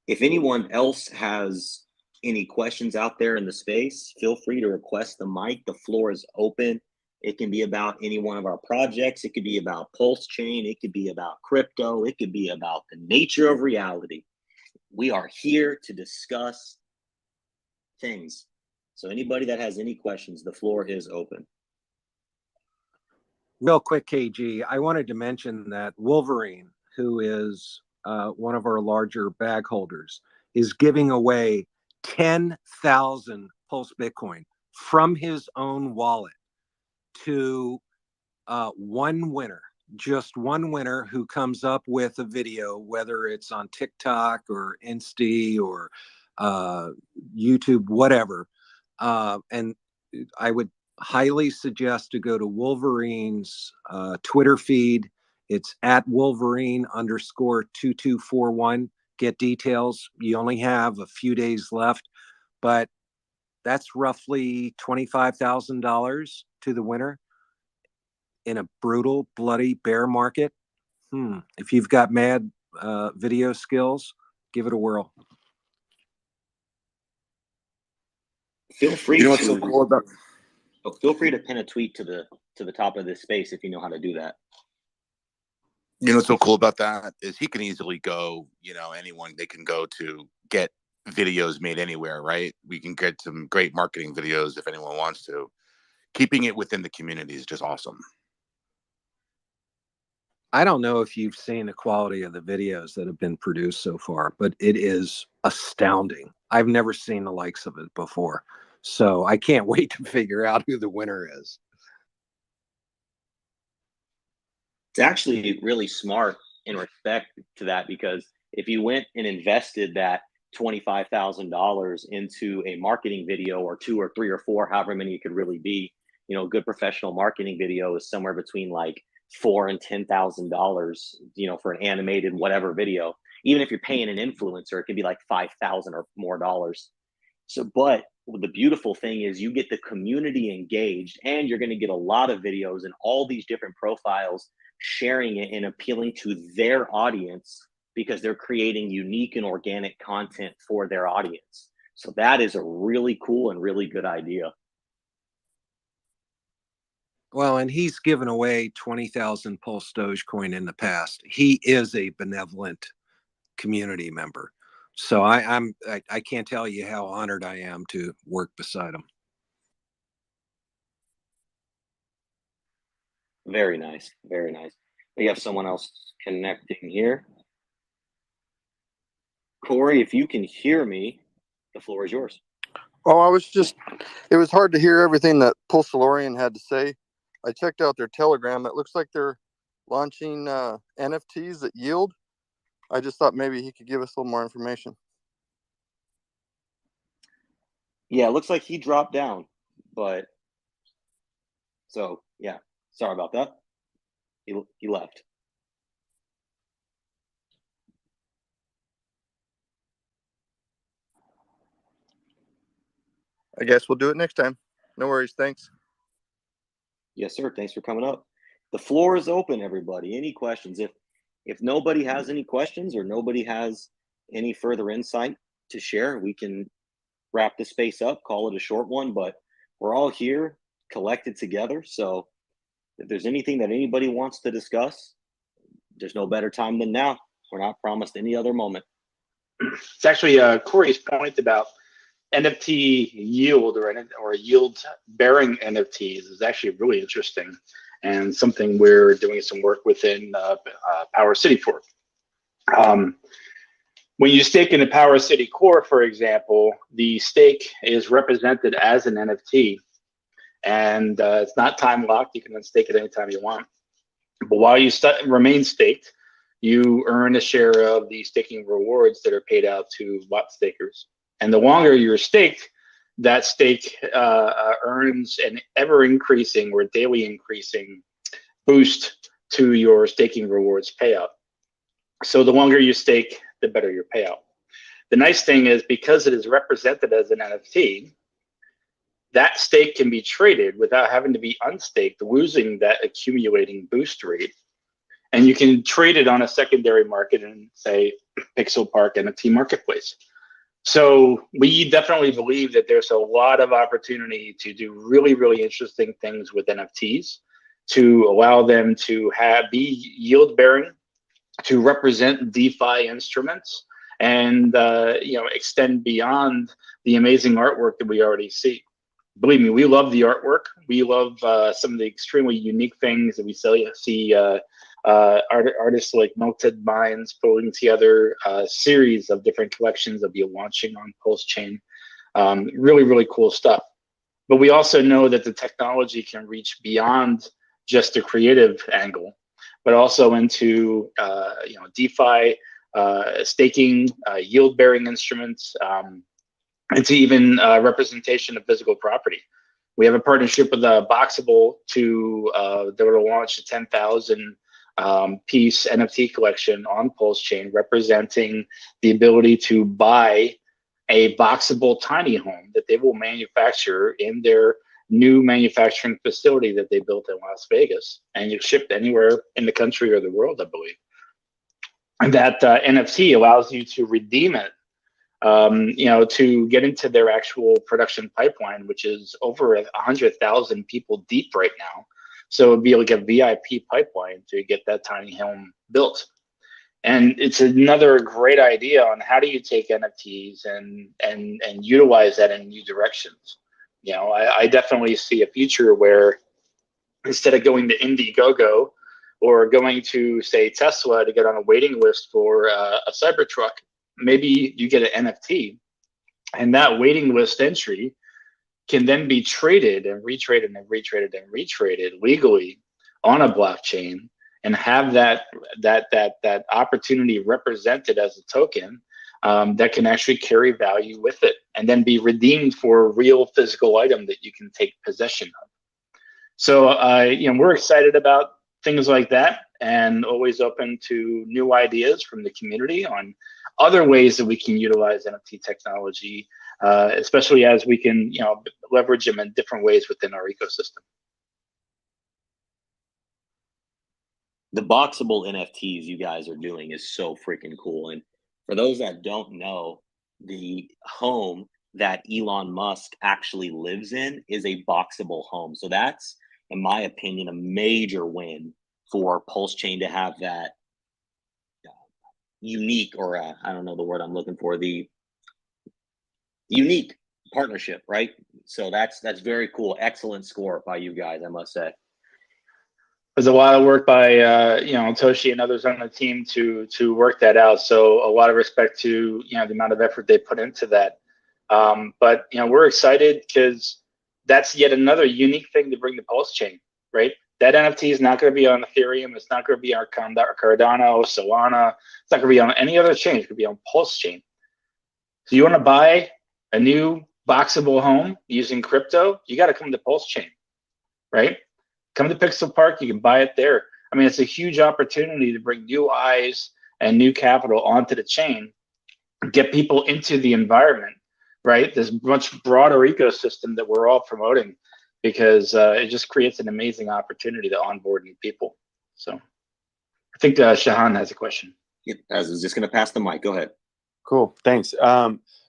If anyone else has any questions out there in the space, feel free to request the mic. The floor is open. It can be about any one of our projects. It could be about Pulsechain. It could be about crypto. It could be about the nature of reality. We are here to discuss things. So anybody that has any questions, the floor is open. Real quick, KG, I wanted to mention that Wolverine, who is one of our larger bag holders, is giving away 10,000 Pulse Bitcoin from his own wallet to one winner, just one winner who comes up with a video, whether it's on TikTok or Insta or YouTube, whatever. And I would highly suggest to go to Wolverine's Twitter feed. It's at Wolverine_2241. Get details. You only have a few days left, but that's roughly $25,000 to the winner in a brutal, bloody bear market. If you've got mad video skills, give it a whirl. Feel free You know what's so cool about? Feel free to pin a tweet to the top of this space if you know how to do that. You know what's so cool about that is he can easily go, you know, anyone they can go to get videos made anywhere, right? We can get some great marketing videos if anyone wants to. Keeping it within the community is just awesome. I don't know if you've seen the quality of the videos that have been produced so far, but it is astounding. I've never seen the likes of it before. So I can't wait to figure out who the winner is. It's actually really smart in respect to that, because if you went and invested that $25,000 into a marketing video or 2 or 3 or 4, however many it could really be, you know, a good professional marketing video is somewhere between like $4,000 and $10,000, you know, for an animated whatever video. Even if you're paying an influencer, it can be like $5,000 or more dollars. So, but the beautiful thing is you get the community engaged, and you're going to get a lot of videos and all these different profiles sharing it and appealing to their audience because they're creating unique and organic content for their audience. So that is a really cool and really good idea. Well, and he's given away 20,000 Pulse Dogecoin in the past. He is a benevolent community member. So I can't tell you how honored I am to work beside him. Very nice. Very nice. We have someone else connecting here. Corey, if you can hear me, the floor is yours. Oh, it was hard to hear everything that Pulsechain had to say. I checked out their Telegram. It looks like they're launching NFTs that yield. I just thought maybe he could give us a little more information. Yeah, it looks like he dropped down, but so yeah, sorry about that. He left. I guess we'll do it next time. No worries. Thanks. Yes, sir. Thanks for coming up. The floor is open, everybody. Any questions? If nobody has any questions or nobody has any further insight to share, we can wrap the space up, call it a short one, but we're all here collected together. So if there's anything that anybody wants to discuss, there's no better time than now. We're not promised any other moment. It's actually Corey's point about NFT yield or yield bearing NFTs is actually really interesting and something we're doing some work within Power City for. When you stake in a Power City core, for example, the stake is represented as an NFT, and it's not time locked. You can unstake it anytime you want. But while you remain staked, you earn a share of the staking rewards that are paid out to bot stakers. And the longer you're staked, that stake earns an ever increasing or daily increasing boost to your staking rewards payout. So the longer you stake, the better your payout. The nice thing is because it is represented as an NFT, that stake can be traded without having to be unstaked, losing that accumulating boost rate. And you can trade it on a secondary market in, say, Pixel Park NFT Marketplace. So we definitely believe that there's a lot of opportunity to do really, really interesting things with NFTs to allow them to be yield bearing, to represent DeFi instruments, and extend beyond the amazing artwork that we already see. Believe me, we love the artwork. We love some of the extremely unique things that we see artists like Melted Minds pulling together a series of different collections that will be launching on Pulsechain. Really, really cool stuff. But we also know that the technology can reach beyond just a creative angle, but also into DeFi, staking, yield-bearing instruments, and to even representation of physical property. We have a partnership with Boxable that will launch a 10,000 piece NFT collection on Pulsechain, representing the ability to buy a boxable tiny home that they will manufacture in their new manufacturing facility that they built in Las Vegas, and you shipped anywhere in the country or the world, I believe. And that NFT allows you to redeem it, to get into their actual production pipeline, which is over 100,000 people deep right now. So it'd be like a VIP pipeline to get that tiny home built. And it's another great idea on how do you take NFTs and utilize that in new directions. I definitely see a future where instead of going to Indiegogo or going to, say, Tesla to get on a waiting list for a Cybertruck, maybe you get an NFT, and that waiting list entry can then be traded and retraded and retraded and retraded legally on a blockchain, and have that opportunity represented as a token that can actually carry value with it, and then be redeemed for a real physical item that you can take possession of. So we're excited about things like that, and always open to new ideas from the community on other ways that we can utilize NFT technology, especially as we can leverage them in different ways within our ecosystem. The boxable NFTs you guys are doing is so freaking cool. And for those that don't know, the home that Elon Musk actually lives in is a boxable home. So that's, in my opinion, a major win for Pulsechain to have that unique, or I don't know the word I'm looking for, the unique partnership, right? So that's very cool. Excellent score by you guys, I must say. There's a lot of work by Toshi and others on the team to work that out. So a lot of respect to the amount of effort they put into that. But we're excited because that's yet another unique thing to bring to Pulsechain, right? That NFT is not going to be on Ethereum. It's not going to be on Cardano, Solana. It's not going to be on any other chain. It's going to be on Pulsechain. So you want to buy a new boxable home using crypto, you got to come to Pulsechain, right? Come to Pixel Park, you can buy it there. I mean, it's a huge opportunity to bring new eyes and new capital onto the chain, get people into the environment, right? This much broader ecosystem that we're all promoting, because it just creates an amazing opportunity to onboard new people. So I think Shahan has a question. Yep, I was just going to pass the mic. Go ahead. Cool, thanks.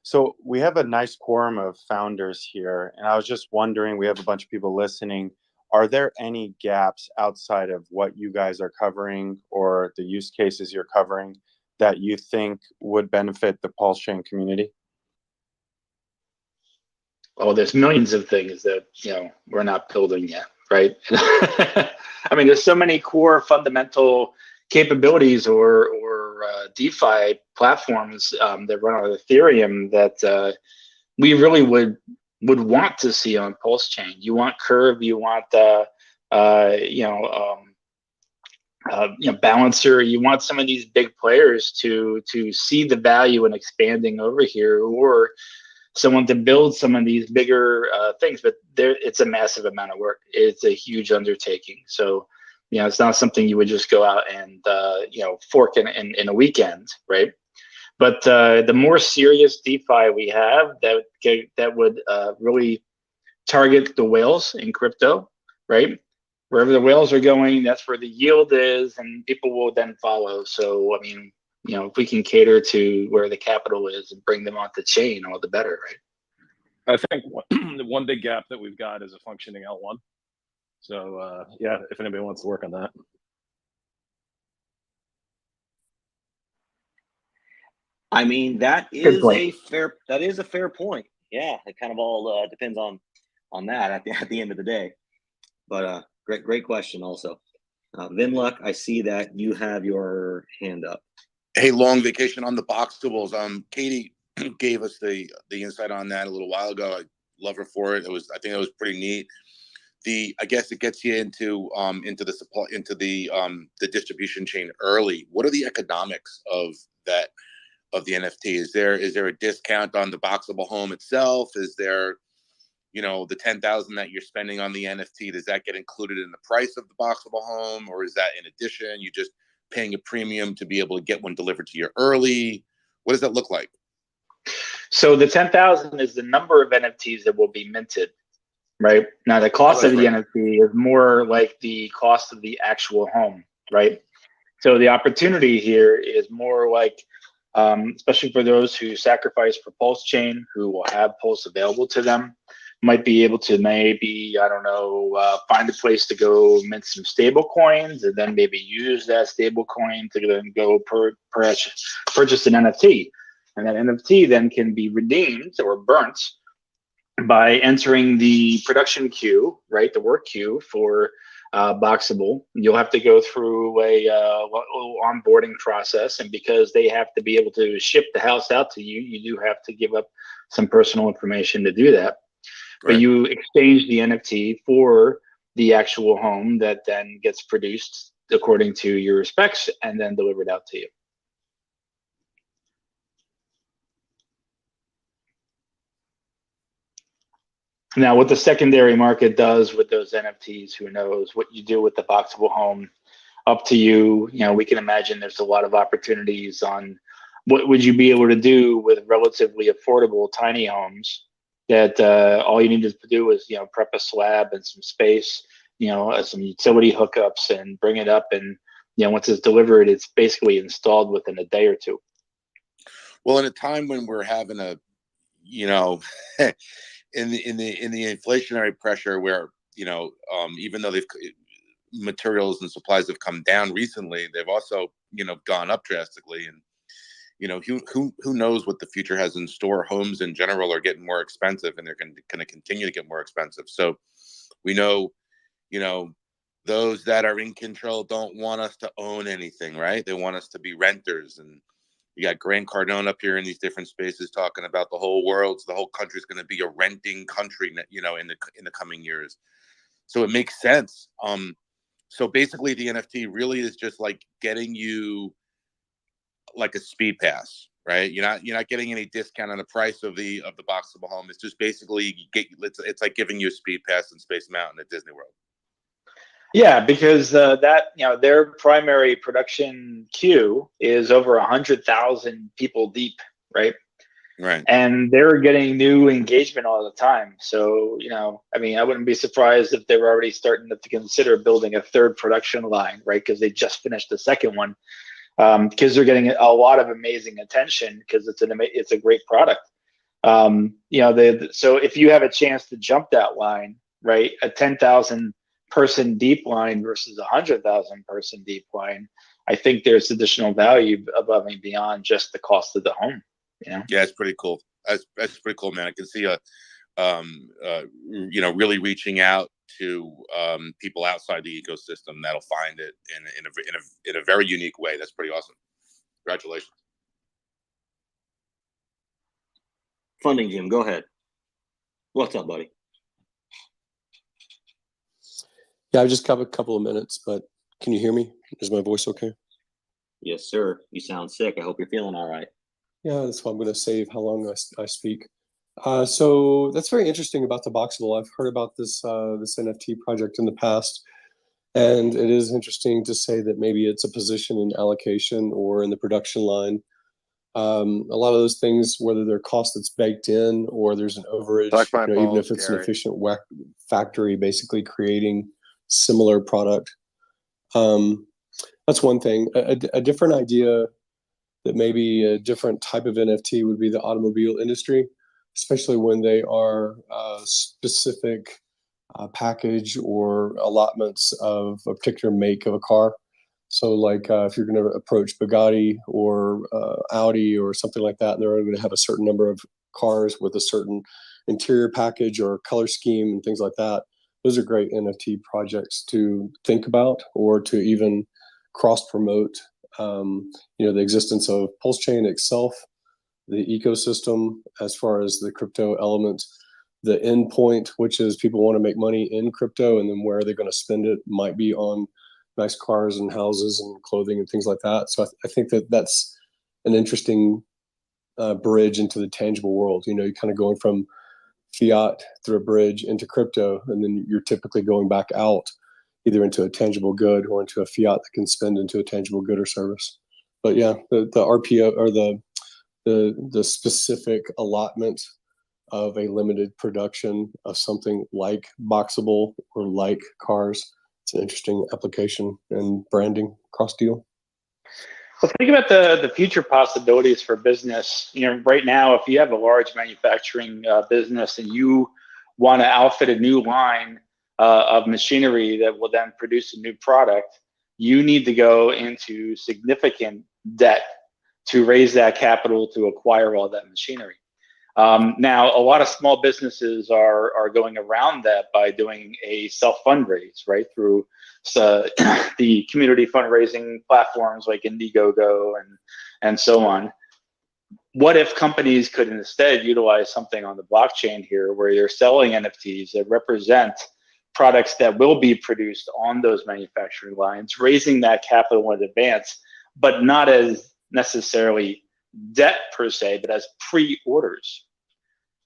So we have a nice quorum of founders here, and I was just wondering, we have a bunch of people listening. Are there any gaps outside of what you guys are covering or the use cases you're covering that you think would benefit the Pulsechain community? Oh, there's millions of things that we're not building yet, right? I mean, there's so many core fundamental capabilities or DeFi platforms that run on Ethereum that we really would want to see on Pulsechain. You want Curve, you want Balancer, you want some of these big players to see the value in expanding over here, or someone to build some of these bigger things. But it's a massive amount of work. It's a huge undertaking. So it's not something you would just go out and fork in a weekend, right? But the more serious DeFi we have that would really target the whales in crypto, right? Wherever the whales are going, that's where the yield is, and people will then follow. So, I mean, if we can cater to where the capital is and bring them onto chain, all the better, right? I think the one big gap that we've got is a functioning L1. So, yeah, if anybody wants to work on that. I mean, that is a fair point. Yeah, it kind of all depends on that at the end of the day. But great question also. Vinluck, I see that you have your hand up. Hey, long vacation on the boxables. Katie gave us the insight on that a little while ago. I love her for it. I think it was pretty neat. I guess it gets you into the supply, into the distribution chain early. What are the economics of that, of the NFT? Is there a discount on the boxable home itself? Is there, the 10,000 that you're spending on the NFT, does that get included in the price of the boxable home, or is that in addition? You just paying a premium to be able to get one delivered to you early? What does that look like? So the 10,000 is the number of NFTs that will be minted, right? Now the cost of the NFT is more like the cost of the actual home, right? So the opportunity here is more like, especially for those who sacrifice for Pulsechain, who will have Pulse available to them, might be able to maybe, find a place to go mint some stable coins, and then maybe use that stable coin to then go purchase an NFT. And that NFT then can be redeemed or burnt by entering the production queue, right? The work queue for Boxable. You'll have to go through a onboarding process, and because they have to be able to ship the house out to you, you do have to give up some personal information to do that. Right. But you exchange the NFT for the actual home that then gets produced according to your specs and then delivered out to you. Now, what the secondary market does with those NFTs, who knows? What you do with the boxable home, up to you. We can imagine there's a lot of opportunities on what would you be able to do with relatively affordable tiny homes that all you need to do is, prep a slab and some space, some utility hookups, and bring it up. And, once it's delivered, it's basically installed within a day or two. Well, in a time when we're having a, in the inflationary pressure where, even though materials and supplies have come down recently, they've also, gone up drastically. And, who knows what the future has in store. Homes in general are getting more expensive, and they're going to continue to get more expensive. So we know, those that are in control don't want us to own anything, right? They want us to be renters. And you got Grant Cardone up here in these different spaces talking about the whole country is going to be a renting country, in the coming years. So it makes sense. So basically the NFT really is just like getting you like a speed pass, right? You're not getting any discount on the price of the boxable home. It's just basically it's like giving you a speed pass in Space Mountain at Disney World. Yeah, because their primary production queue is over 100,000 people deep, right? Right. And they're getting new engagement all the time. So, I wouldn't be surprised if they were already starting to consider building a third production line, right? Because they just finished the second one. Because they're getting a lot of amazing attention because it's a great product. So if you have a chance to jump that line, right, a 10,000 person deep line versus 100,000 person deep line, I think there's additional value above and beyond just the cost of the home. Yeah, it's pretty cool. That's pretty cool, man. I can see really reaching out to people outside the ecosystem that'll find it in a very unique way. That's pretty awesome. Congratulations. Funding, Jim, go ahead. What's up, buddy? Yeah, I just got a couple of minutes, but can you hear me? Is my voice okay? Yes, sir. You sound sick. I hope you're feeling all right. Yeah, that's why I'm going to save how long I speak. So that's very interesting about the Boxable. I've heard about this NFT project in the past, and it is interesting to say that maybe it's a position in allocation or in the production line. A lot of those things, whether they're cost that's baked in or there's an overage, even if it's an efficient factory, basically creating similar product. That's one thing. A different idea that maybe a different type of NFT would be the automobile industry, especially when they are specific package or allotments of a particular make of a car. So like if you're going to approach Bugatti or Audi or something like that, they're going to have a certain number of cars with a certain interior package or color scheme and things like that. Those are great NFT projects to think about or to even cross-promote. The existence of Pulsechain itself, the ecosystem as far as the crypto element, the endpoint, which is people want to make money in crypto, and then where are they going to spend it might be on nice cars and houses and clothing and things like that. So I think that that's an interesting bridge into the tangible world. You're kind of going from fiat through a bridge into crypto, and then you're typically going back out either into a tangible good or into a fiat that can spend into a tangible good or service. But yeah, the RPO or the specific allotment of a limited production of something like Boxable or like cars, it's an interesting application and branding cross deal. Well, think about the future possibilities for business. Right now, if you have a large manufacturing business and you want to outfit a new line of machinery that will then produce a new product, you need to go into significant debt to raise that capital to acquire all that machinery. Now, a lot of small businesses are going around that by doing a self-fundraise, right, through the community fundraising platforms like Indiegogo and so on. What if companies could instead utilize something on the blockchain here where you're selling NFTs that represent products that will be produced on those manufacturing lines, raising that capital in advance, but not as necessarily debt per se, but as pre-orders.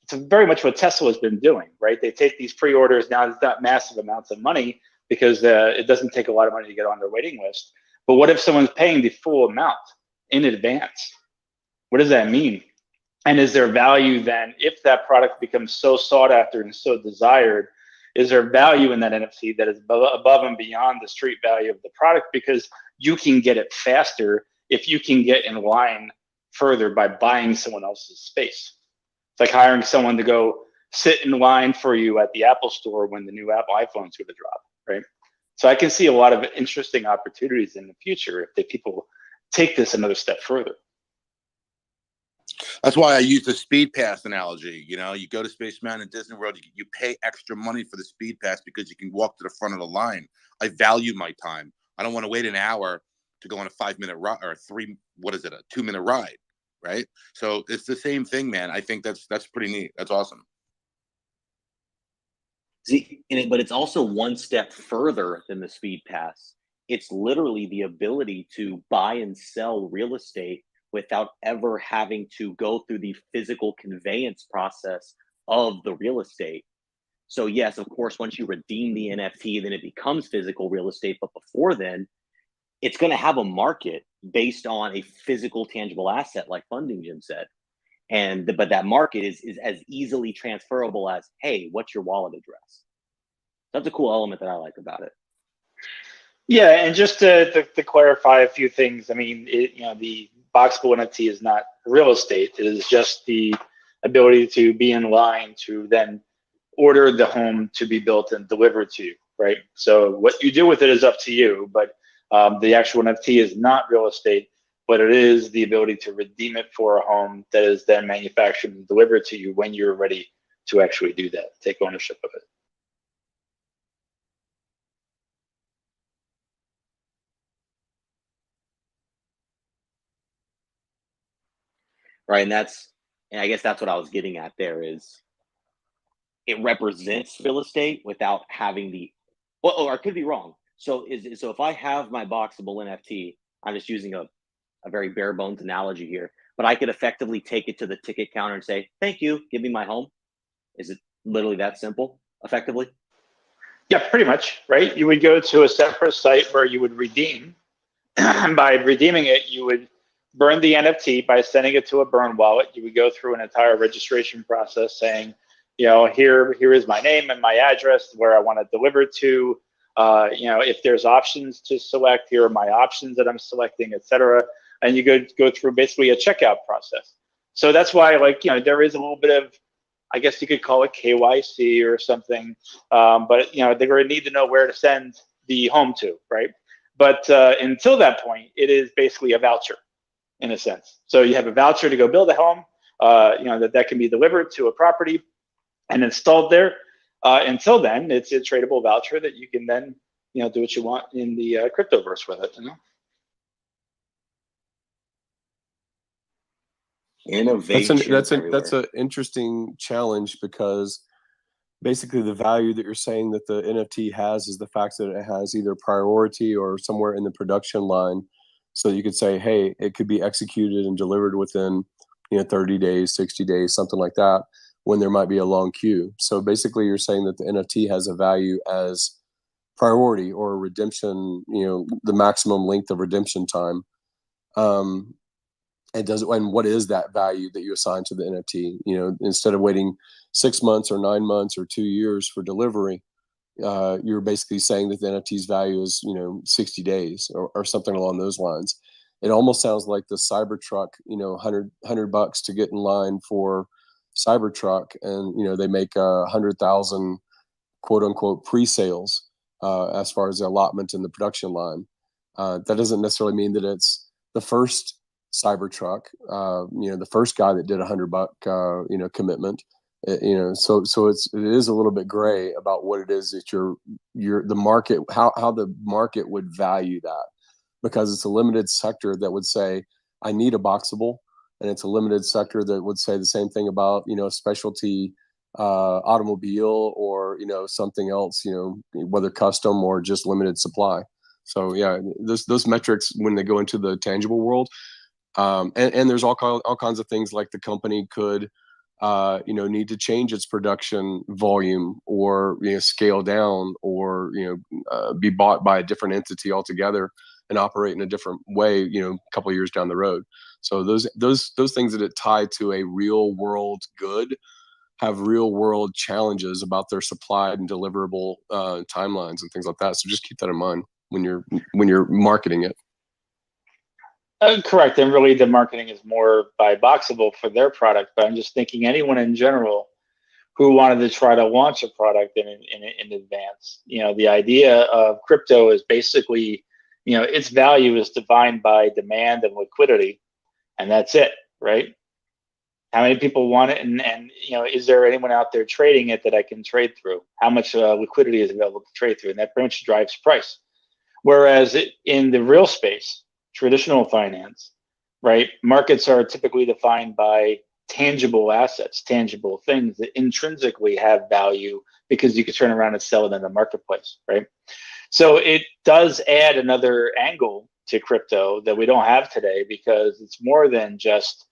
It's very much what Tesla has been doing, right? They take these pre-orders. Now it's not massive amounts of money because it doesn't take a lot of money to get on their waiting list. But what if someone's paying the full amount in advance? What does that mean? And is there value then, if that product becomes so sought after and so desired, is there value in that NFT that is above and beyond the street value of the product because you can get it faster if you can get in line further by buying someone else's space? It's like hiring someone to go sit in line for you at the Apple store when the new Apple iPhone's going to drop, right? So I can see a lot of interesting opportunities in the future if people take this another step further. That's why I use the speed pass analogy. You know, you go to Space Mountain and Disney World, you pay extra money for the speed pass because you can walk to the front of the line. I value my time. I don't want to wait an hour to go on a 5-minute ride or a 2-minute ride, right? So it's the same thing, man. I think that's pretty neat. That's awesome. See, but it's also one step further than the speed pass. It's literally the ability to buy and sell real estate without ever having to go through the physical conveyance process of the real estate. So yes, of course, once you redeem the NFT, then it becomes physical real estate. But before then, it's going to have a market based on a physical, tangible asset, like Funding Jim said. But that market is as easily transferable as, hey, what's your wallet address? That's a cool element that I like about it. Yeah, and just to clarify a few things, I mean, the boxable NFT is not real estate. It is just the ability to be in line to then order the home to be built and delivered to you, right? So what you do with it is up to you, but the actual NFT is not real estate, but it is the ability to redeem it for a home that is then manufactured and delivered to you when you're ready to actually do that, take ownership of it. Right, and I guess that's what I was getting at there is it represents real estate without having or I could be wrong. So if I have my boxable NFT, I'm just using a very bare bones analogy here, but I could effectively take it to the ticket counter and say, thank you, give me my home. Is it literally that simple, effectively? Yeah, pretty much, right? You would go to a separate site where you would redeem. By redeeming it, you would burn the NFT by sending it to a burn wallet. You would go through an entire registration process saying, here is my name and my address where I want to deliver to. If there's options to select, here are my options that I'm selecting, etc. And you go through basically a checkout process. So that's why, there is a little bit of, I guess you could call it KYC or something, but they're going to need to know where to send the home to, right? But until that point, it is basically a voucher, in a sense. So you have a voucher to go build a home, that can be delivered to a property and installed there. Until then, it's a tradable voucher that you can then, do what you want in the cryptoverse with it. Innovation. That's an interesting challenge, because basically the value that you're saying that the NFT has is the fact that it has either priority or somewhere in the production line. So you could say, hey, it could be executed and delivered within 30 days, 60 days, something like that, when there might be a long queue. So basically you're saying that the NFT has a value as priority or redemption, the maximum length of redemption time. And what is that value that you assign to the NFT? Instead of waiting 6 months or 9 months or 2 years for delivery, you're basically saying that the NFT's value is 60 days or something along those lines. It almost sounds like the Cybertruck, $100 to get in line for Cybertruck, and they make 100,000 quote unquote pre-sales as far as the allotment in the production line. That doesn't necessarily mean that it's the first Cybertruck, the first guy that did $100 commitment. So it is a little bit gray about what it is that the market, how the market would value that, because it's a limited sector that would say, I need a boxable, and it's a limited sector that would say the same thing about, specialty automobile or, something else, whether custom or just limited supply. So yeah, those metrics, when they go into the tangible world, and there's all kinds of things like the company could, need to change its production volume or scale down or be bought by a different entity altogether and operate in a different way a couple of years down the road. So those things that it tie to a real world good have real world challenges about their supplied and deliverable timelines and things like that. So just keep that in mind when you're marketing it. Correct, and really the marketing is more by Boxable for their product, but I'm just thinking anyone in general who wanted to try to launch a product in advance. The idea of crypto is basically, its value is defined by demand and liquidity, and that's it, right? How many people want it? And is there anyone out there trading it that I can trade through? How much liquidity is available to trade through? And that pretty much drives price. Whereas in the real space, traditional finance, right, markets are typically defined by tangible assets, tangible things that intrinsically have value because you could turn around and sell it in the marketplace, right? So it does add another angle to crypto that we don't have today, because it's more than just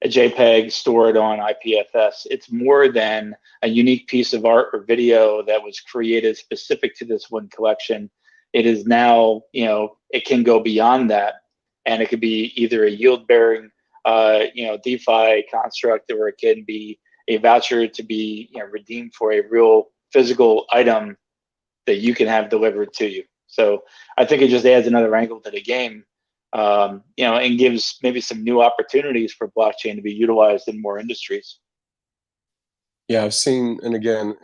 a JPEG stored on IPFS. It's more than a unique piece of art or video that was created specific to this one collection. It is now, it can go beyond that, and it could be either a yield-bearing, DeFi construct, or it can be a voucher to be redeemed for a real physical item that you can have delivered to you. So I think it just adds another angle to the game, and gives maybe some new opportunities for blockchain to be utilized in more industries. Yeah, I've seen, and again,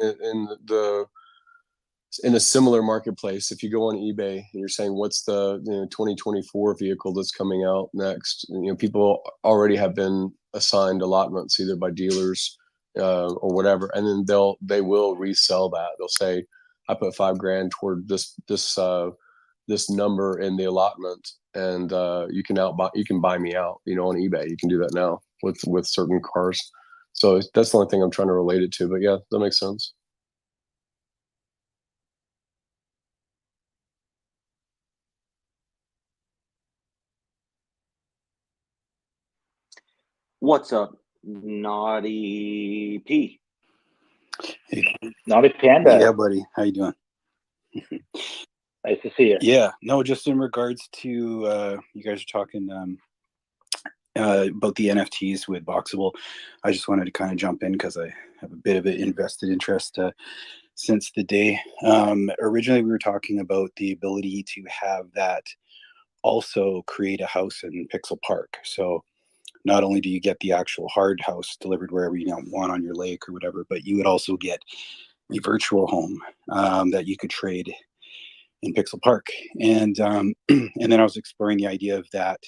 in a similar marketplace, if you go on eBay and you're saying what's the 2024 vehicle that's coming out next, people already have been assigned allotments either by dealers or whatever, and then they will resell that. They'll say, I put $5,000 toward this number in the allotment, and you can buy me out, on eBay. You can do that now with certain cars. So that's the only thing I'm trying to relate it to. But yeah, that makes sense. What's up, Naughty P? Hey, Naughty Panda. yeah, buddy. How you doing? Nice to see you. Yeah, no, just in regards to you guys are talking about the NFTs with Boxable. I just wanted to kind of jump in because I have a bit of an invested interest since the day. Originally, we were talking about the ability to have that also create a house in Pixel Park. So not only do you get the actual hard house delivered wherever you want on your lake or whatever, but you would also get a virtual home that you could trade in Pixel Park. And then I was exploring the idea of that,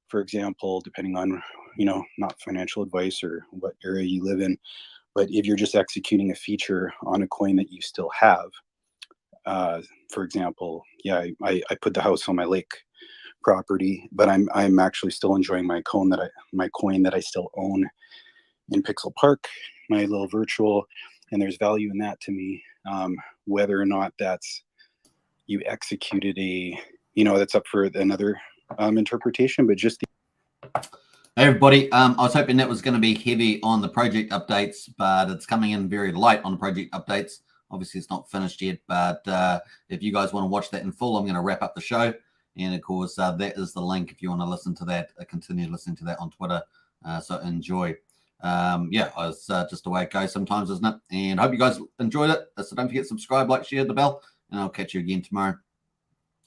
for example, depending on, not financial advice or what area you live in, but if you're just executing a feature on a coin that you still have, for example, I put the house on my lake property, but I'm actually still enjoying my coin that I still own in Pixel Park, my little virtual, and there's value in that to me. Whether or not that's you executed that's up for another interpretation, but just Hey everybody, I was hoping that was going to be heavy on the project updates, but it's coming in very light on the project updates. Obviously, it's not finished yet, but if you guys want to watch that in full, I'm going to wrap up the show. And of course, that is the link if you want to listen to that, continue listening to that on Twitter. So enjoy. I was just the way it goes sometimes, isn't it? And I hope you guys enjoyed it. So don't forget to subscribe, like, share, the bell, and I'll catch you again tomorrow.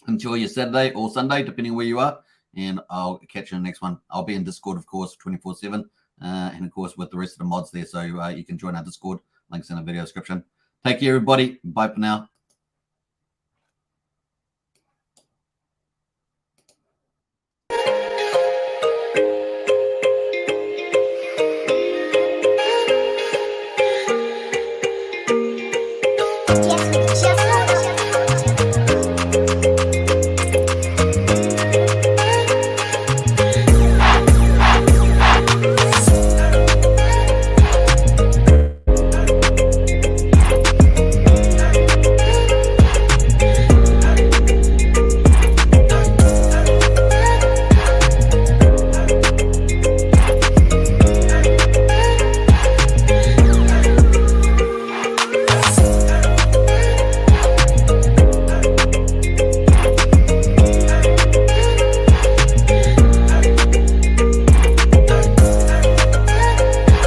Enjoy your Saturday or Sunday, depending where you are. And I'll catch you in the next one. I'll be in Discord, of course, 24/7. And of course, with the rest of the mods there. So you can join our Discord. Links in the video description. Take care, everybody. Bye for now.